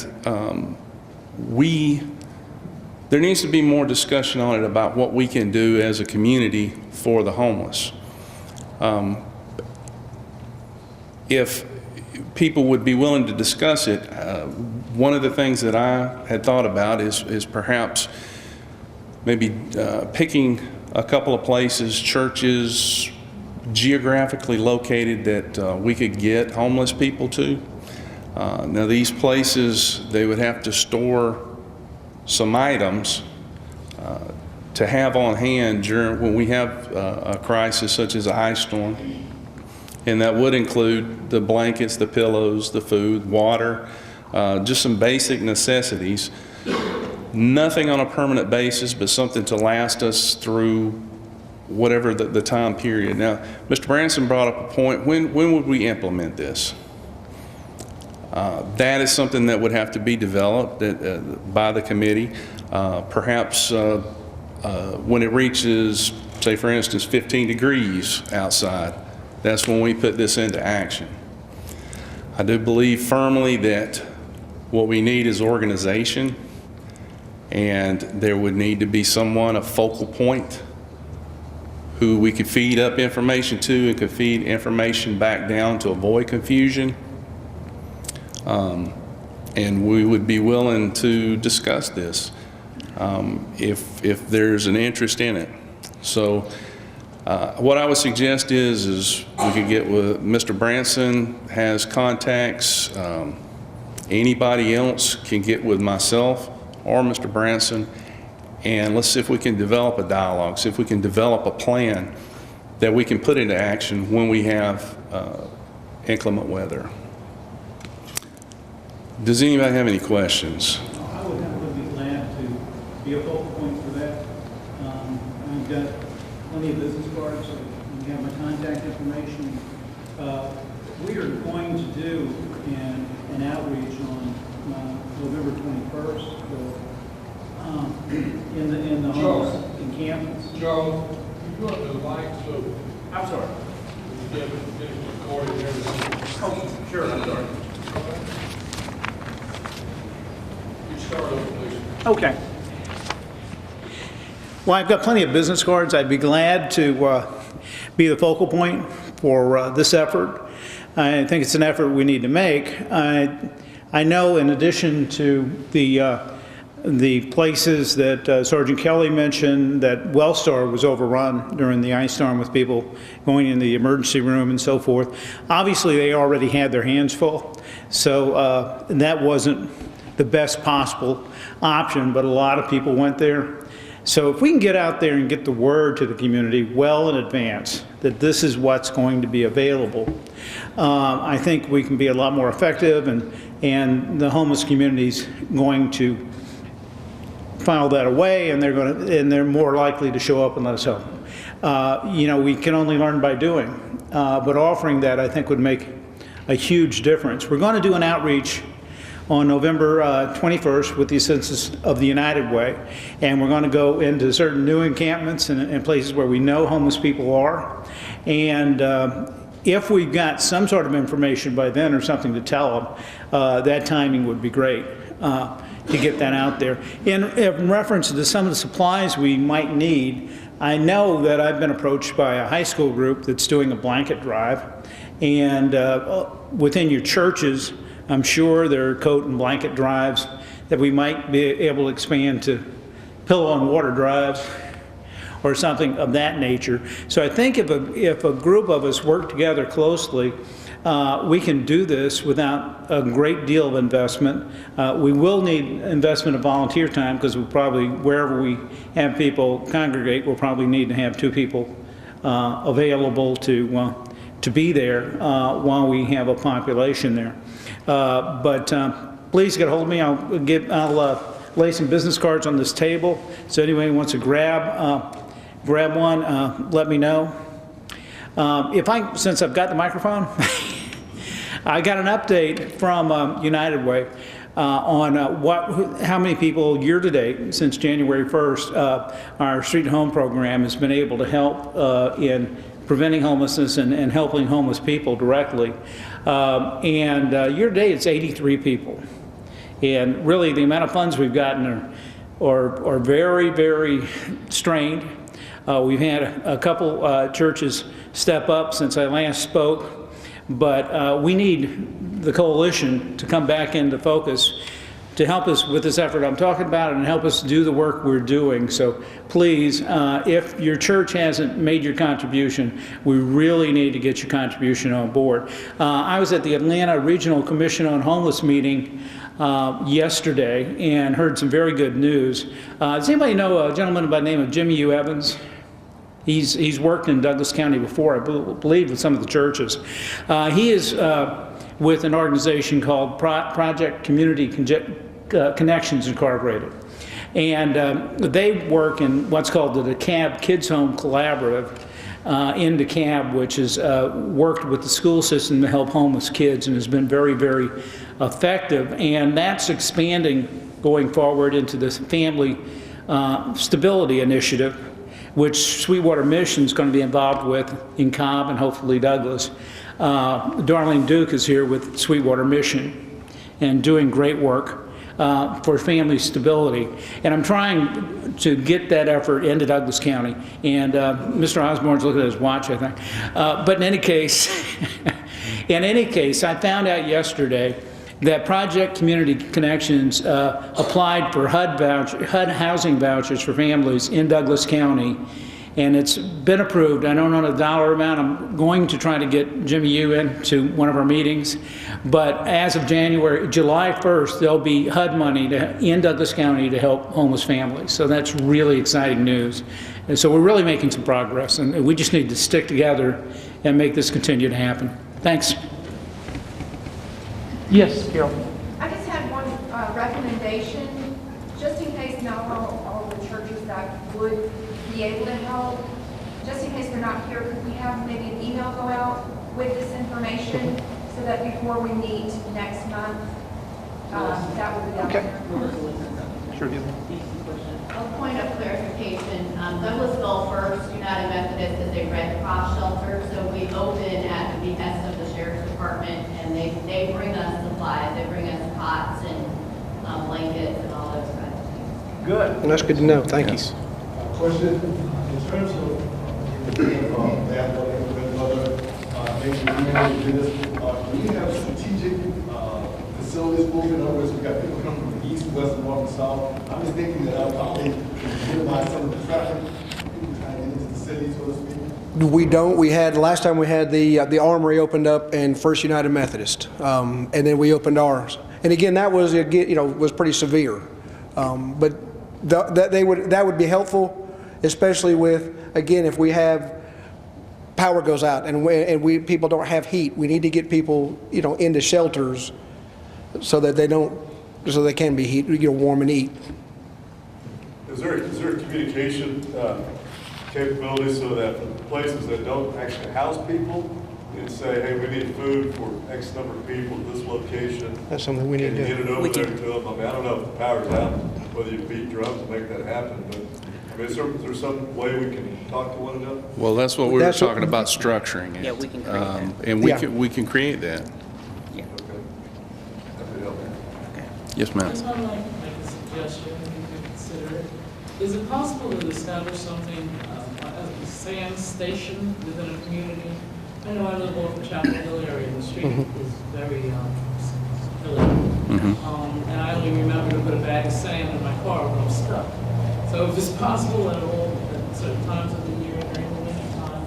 S9: there needs to be more discussion on it about what we can do as a community for the homeless. If people would be willing to discuss it, one of the things that I had thought about is perhaps maybe picking a couple of places, churches geographically located that we could get homeless people to. Now these places, they would have to store some items to have on hand during when we have a crisis such as an ice storm. And that would include the blankets, the pillows, the food, water, just some basic necessities. Nothing on a permanent basis, but something to last us through whatever the time period. Now, Mr. Branson brought up a point, when would we implement this? That is something that would have to be developed by the committee. Perhaps when it reaches, say for instance, 15 degrees outside, that's when we put this into action. I do believe firmly that what we need is organization, and there would need to be someone, a focal point, who we could feed up information to and could feed information back down to avoid confusion. And we would be willing to discuss this if there's an interest in it. So what I would suggest is we could get with Mr. Branson, has contacts. Anybody else can get with myself or Mr. Branson, and let's see if we can develop a dialogue, see if we can develop a plan that we can put into action when we have inclement weather. Does anybody have any questions?
S10: I would be glad to be a focal point for that. I've got plenty of business cards, so you have my contact information. We are going to do an outreach on November 21st in the homes encampments.
S11: Joe, you got the lights, so
S10: I'm sorry.
S11: you get recorded and everything.
S10: Oh, sure, I'm sorry.
S11: You start over, please.
S10: Okay. Well, I've got plenty of business cards. I'd be glad to be the focal point for this effort. I think it's an effort we need to make. I know, in addition to the places that Sergeant Kelly mentioned, that Wellstar was overrun during the ice storm with people going in the emergency room and so forth. Obviously, they already had their hands full, so that wasn't the best possible option, but a lot of people went there. So if we can get out there and get the word to the community well in advance that this is what's going to be available, I think we can be a lot more effective, and the homeless community's going to file that away, and they're more likely to show up and let us help them. You know, we can only learn by doing, but offering that I think would make a huge difference. We're going to do an outreach on November 21st with the assistance of the United Way, and we're going to go into certain new encampments and places where we know homeless people are, and if we've got some sort of information by then or something to tell them, that timing would be great to get that out there. In reference to some of the supplies we might need, I know that I've been approached by a high school group that's doing a blanket drive, and within your churches, I'm sure there are coat and blanket drives that we might be able to expand to pillow and water drives or something of that nature. So I think if a group of us work together closely, we can do this without a great deal of investment. We will need investment of volunteer time, because we'll probably, wherever we have people congregate, we'll probably need to have 2 people available to be there while we have a population there. But please get a hold of me. I'll lay some business cards on this table. So anybody who wants to grab one, let me know. Since I've got the microphone, I got an update from United Way on how many people year to date since January 1st our Street Home program has been able to help in preventing homelessness and helping homeless people directly. Year to date, it's 83 people. And really, the amount of funds we've gotten are very, very strained. We've had a couple churches step up since I last spoke, but we need the coalition to come back into focus to help us with this effort I'm talking about and help us do the work we're doing. So please, if your church hasn't made your contribution, we really need to get your contribution on board. I was at the Atlanta Regional Commission on Homeless meeting yesterday and heard some very good news. Does anybody know a gentleman by the name of Jimmy U. Evans? He's worked in Douglas County before, I believe, with some of the churches. He is with an organization called Project Community Connections Incorporated. And they work in what's called the DeKalb Kids Home Collaborative in DeKalb, which has worked with the school system to help homeless kids and has been very, very effective. And that's expanding going forward into this family stability initiative, which Sweetwater Mission is going to be involved with in Cobb and hopefully Douglas. Darlene Duke is here with Sweetwater Mission and doing great work for family stability. And I'm trying to get that effort into Douglas County. And Mr. Osborne's looking at his watch, I think. But in any case, I found out yesterday that Project Community Connections applied for HUD housing vouchers for families in Douglas County, and it's been approved. I don't know the dollar amount. I'm going to try to get Jimmy Yu into one of our meetings, but as of July 1st, there'll be HUD money in Douglas County to help homeless families. So that's really exciting news. And so we're really making some progress, and we just need to stick together and make this continue to happen. Thanks. Yes, Carol.
S12: I just had one recommendation, just in case not all the churches that would be able to help, just in case they're not here, could we have maybe an email go out with this information so that before we meet next month, that would be out there?
S10: Sure.
S13: A point of clarification, Douglasville First United Methodist is a Red Cross shelter, so we open at the behest of the Sheriff's Department, and they bring us supplies. They bring us cots and blankets and all those kinds of things.
S8: Good. And that's good to know. Thank you.
S11: Question, in terms of do we have strategic facilities moving? In other words, we got people coming from the east, west, north, and south. I'm just thinking that I'll probably minimize some of the traffic, people trying to get into the city, so to speak.
S8: We don't. We had, last time we had the Armory opened up and First United Methodist, and then we opened ours. And again, that was, was pretty severe. But that would be helpful, especially with, again, if we have power goes out and people don't have heat. We need to get people, into shelters so that they can be warm and eat.
S11: Is there communication capability so that places that don't actually house people can say, hey, we need food for X number of people at this location?
S8: That's something we need to do.
S11: Get it over there to them. I mean, I don't know if the power's out, whether you beat drums to make that happen, but I mean, is there some way we can talk to one another?
S9: Well, that's what we were talking about, structuring it.
S1: Yeah, we can create that.
S9: And we can create that.
S1: Yeah.
S11: Okay. That'd be helpful.
S9: Yes, ma'am.
S14: I'd like to make a suggestion, if you could consider it. Is it possible to establish something, a sand station within a community? I know I live over Chapel Hill area, and the street is very hilly. And I only remember to put a bag of sand in my car when I'm stuck. So if it's possible at all, at certain times of the year, during the winter time,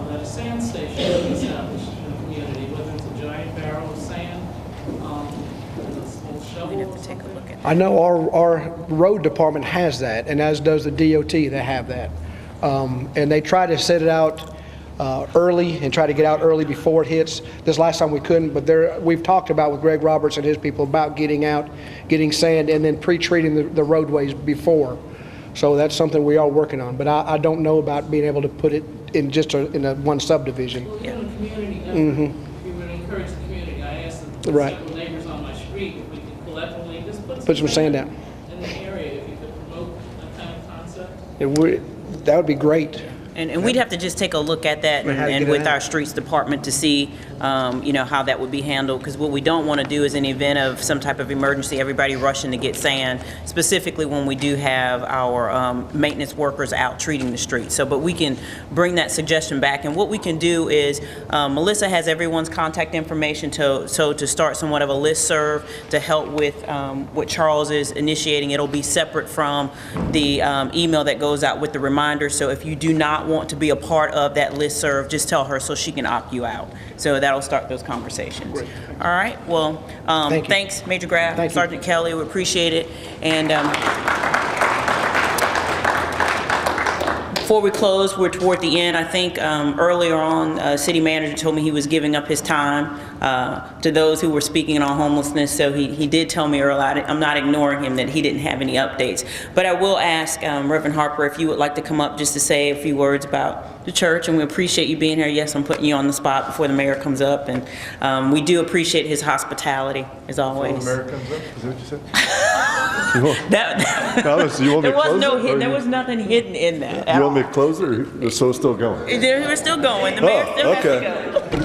S14: that a sand station be established in a community, whether it's a giant barrel of sand, a small shovel.
S1: We'd have to take a look at that.
S8: I know our road department has that, and as does the DOT, they have that. And they try to set it out early and try to get out early before it hits. This last time we couldn't, but we've talked about with Greg Roberts and his people about getting out, getting sand, and then pre-treating the roadways before. So that's something we are working on, but I don't know about being able to put it in just in one subdivision.
S14: Well, in a community effort, we would encourage the community. I asked the several neighbors on my street if we could collectively just put some
S8: sand out
S14: in the area, if you could promote that kind of concept.
S8: That would be great.
S1: And we'd have to just take a look at that and with our streets department to see, how that would be handled. Because what we don't want to do is in the event of some type of emergency, everybody rushing to get sand, specifically when we do have our maintenance workers out treating the streets. So, but we can bring that suggestion back. And what we can do is, Melissa has everyone's contact information to start somewhat of a listserv to help with what Charles is initiating. It'll be separate from the email that goes out with the reminder. So if you do not want to be a part of that listserv, just tell her so she can opt you out. So that'll start those conversations. Great. All right. Well, thanks, Major Graff, Sergeant Kelly. We appreciate it. And before we close, we're toward the end. I think earlier on, city manager told me he was giving up his time to those who were speaking on homelessness. So he did tell me earlier, I'm not ignoring him, that he didn't have any updates. But I will ask Reverend Harper if you would like to come up just to say a few words about the church, and we appreciate you being here. Yes, I'm putting you on the spot before the mayor comes up, and we do appreciate his hospitality, as always.
S11: Before the mayor comes up, is that what you said?
S1: There was nothing hidden in that.
S11: You want me to close it, or is it still going?
S1: We're still going. The mayor still has to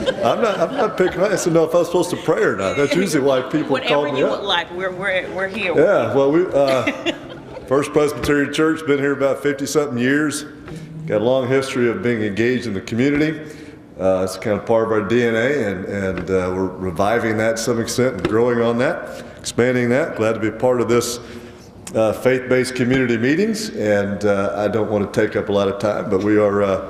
S1: go.
S11: I'm not picking. I just know if I was supposed to pray or not. That's usually why people call me
S1: Whatever you
S11: up.
S1: would like, we're here.
S11: Yeah, well, we First Presbyterian Church, been here about 50-something years. Got a long history of being engaged in the community. It's kind of part of our DNA, and we're reviving that to some extent and growing on that, expanding that. Glad to be a part of this faith-based community meetings, and I don't want to take up a lot of time, but we are,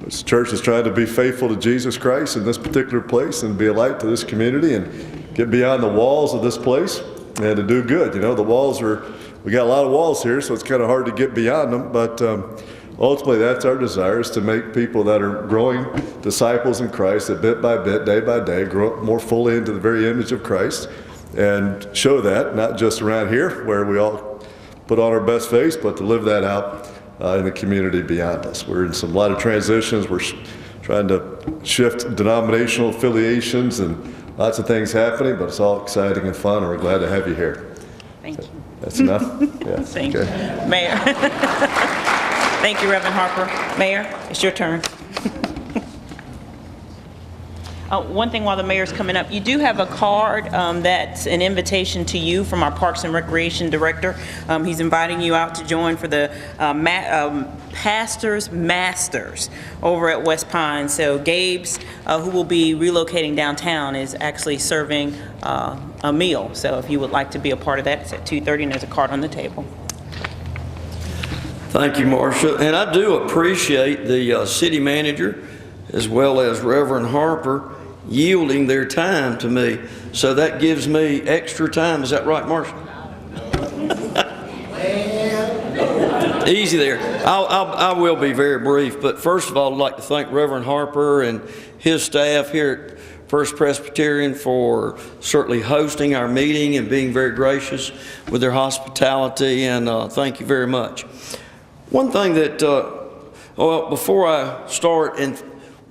S11: this church is trying to be faithful to Jesus Christ in this particular place and be a light to this community and get beyond the walls of this place and to do good. You know, the walls we got a lot of walls here, so it's kind of hard to get beyond them, but ultimately that's our desire, is to make people that are growing disciples in Christ, that bit by bit, day by day, grow more fully into the very image of Christ, and show that, not just around here where we all put on our best face, but to live that out in the community beyond us. We're in a lot of transitions. We're trying to shift denominational affiliations and lots of things happening, but it's all exciting and fun, and we're glad to have you here.
S1: Thank you.
S11: That's enough? Yeah.
S1: Thank you. Mayor. Thank you, Reverend Harper. Mayor, it's your turn. One thing while the mayor's coming up, you do have a card that's an invitation to you from our Parks and Recreation Director. He's inviting you out to join for the Pastors Masters over at West Pine. So Gabe's, who will be relocating downtown, is actually serving a meal. So if you would like to be a part of that, it's at 2:30 and there's a card on the table.
S15: Thank you, Marcia. And I do appreciate the city manager as well as Reverend Harper yielding their time to me. So that gives me extra time. Is that right, Marcia? Easy there. I will be very brief, but first of all, I'd like to thank Reverend Harper and his staff here at First Presbyterian for certainly hosting our meeting and being very gracious with their hospitality, and thank you very much. One thing that, well, before I start, and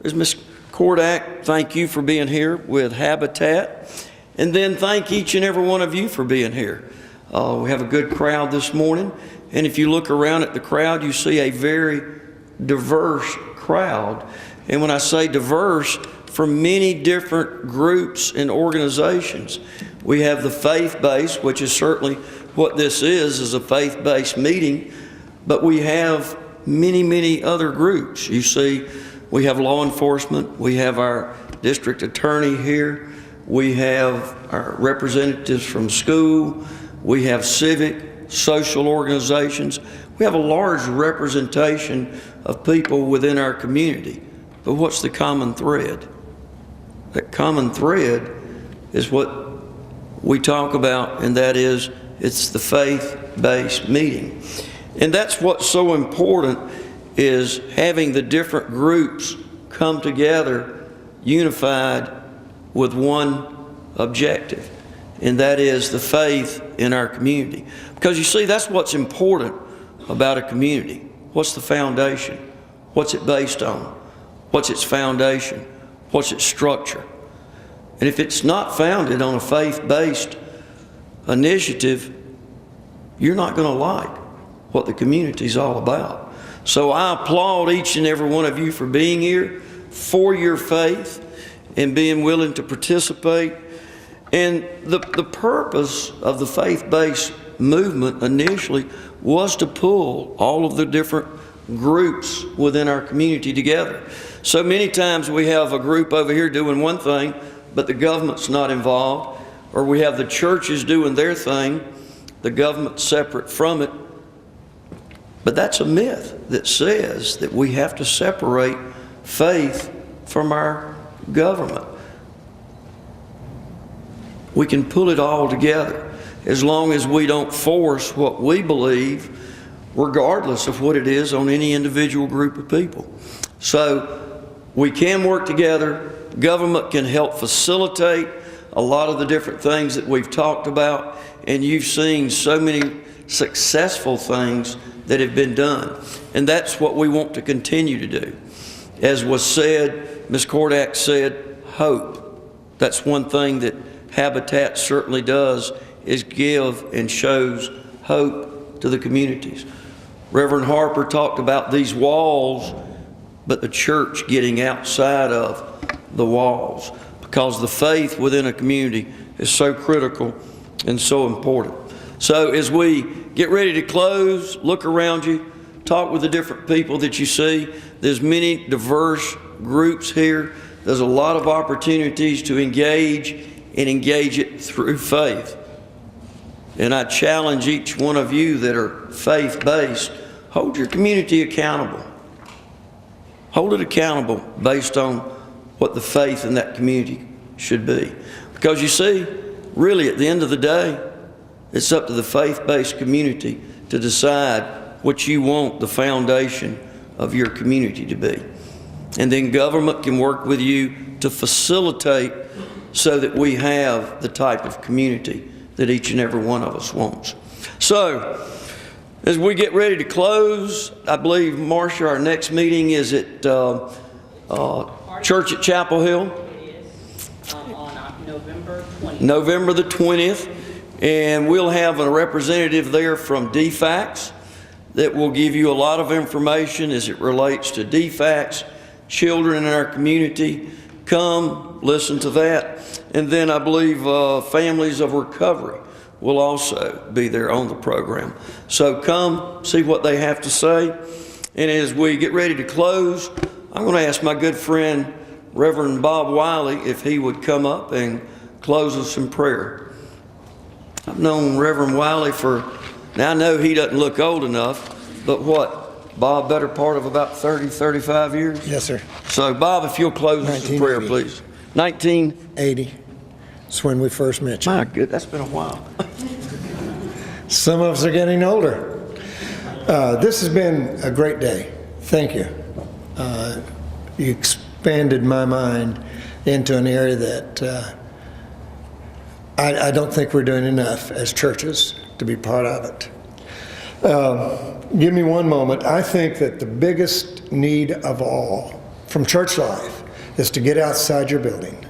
S15: is Ms. Kordak, thank you for being here with Habitat, and then thank each and every one of you for being here. We have a good crowd this morning, and if you look around at the crowd, you see a very diverse crowd. And when I say diverse, from many different groups and organizations. We have the faith-based, which is certainly what this is a faith-based meeting, but we have many, many other groups. You see, we have law enforcement, we have our district attorney here, we have our representatives from school, we have civic, social organizations. We have a large representation of people within our community. But what's the common thread? That common thread is what we talk about, and that is it's the faith-based meeting. And that's what's so important, is having the different groups come together unified with one objective, and that is the faith in our community. Because you see, that's what's important about a community. What's the foundation? What's it based on? What's its foundation? What's its structure? And if it's not founded on a faith-based initiative, you're not going to like what the community's all about. So I applaud each and every one of you for being here, for your faith, and being willing to participate. And the purpose of the faith-based movement initially was to pull all of the different groups within our community together. So many times we have a group over here doing one thing, but the government's not involved, or we have the churches doing their thing, the government's separate from it. But that's a myth that says that we have to separate faith from our government. We can pull it all together as long as we don't force what we believe, regardless of what it is, on any individual group of people. So we can work together. Government can help facilitate a lot of the different things that we've talked about, and you've seen so many successful things that have been done. And that's what we want to continue to do. As was said, Ms. Kordak said, hope. That's one thing that Habitat certainly does, is give and shows hope to the communities. Reverend Harper talked about these walls, but the church getting outside of the walls, because the faith within a community is so critical and so important. So as we get ready to close, look around you, talk with the different people that you see. There's many diverse groups here. There's a lot of opportunities to engage, and engage it through faith. And I challenge each one of you that are faith-based, hold your community accountable. Hold it accountable based on what the faith in that community should be. Because you see, really at the end of the day, it's up to the faith-based community to decide what you want the foundation of your community to be. And then government can work with you to facilitate so that we have the type of community that each and every one of us wants. So, as we get ready to close, I believe, Marcia, our next meeting is at Church at Chapel Hill.
S1: It is on November 20th.
S15: November the 20th. And we'll have a representative there from DFACS that will give you a lot of information as it relates to DFACS, children in our community. Come, listen to that. And then I believe Families of Recovery will also be there on the program. So come, see what they have to say. And as we get ready to close, I'm going to ask my good friend, Reverend Bob Wiley, if he would come up and close us in prayer. I've known Reverend Wiley now I know he doesn't look old enough, but what, Bob, better part of about 30, 35 years?
S16: Yes, sir.
S15: So, Bob, if you'll close us in prayer, please.
S16: 1980. That's when we first met you.
S15: My good, that's been a while.
S16: Some of us are getting older. This has been a great day. Thank you. You expanded my mind into an area that I don't think we're doing enough as churches to be part of it. Give me one moment. I think that the biggest need of all from church life is to get outside your building.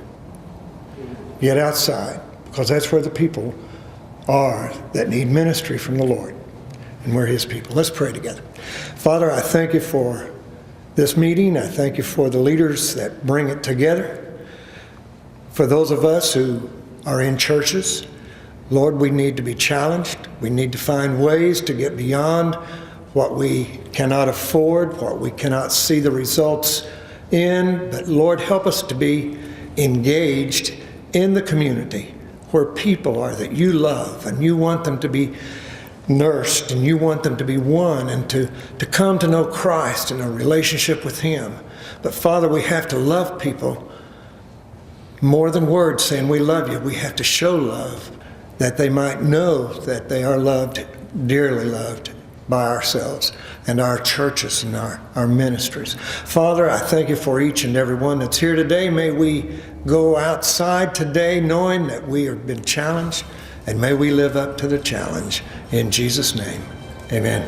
S16: Get outside, because that's where the people are that need ministry from the Lord. And we're His people. Let's pray together. Father, I thank you for this meeting. I thank you for the leaders that bring it together. For those of us who are in churches, Lord, we need to be challenged. We need to find ways to get beyond what we cannot afford, what we cannot see the results in. But Lord, help us to be engaged in the community where people are that you love and you want them to be nursed and you want them to be won and to come to know Christ in a relationship with Him. But Father, we have to love people more than words saying we love you. We have to show love that they might know that they are loved, dearly loved by ourselves and our churches and our ministries. Father, I thank you for each and every one that's here today. May we go outside today knowing that we have been challenged, and may we live up to the challenge. In Jesus' name, amen.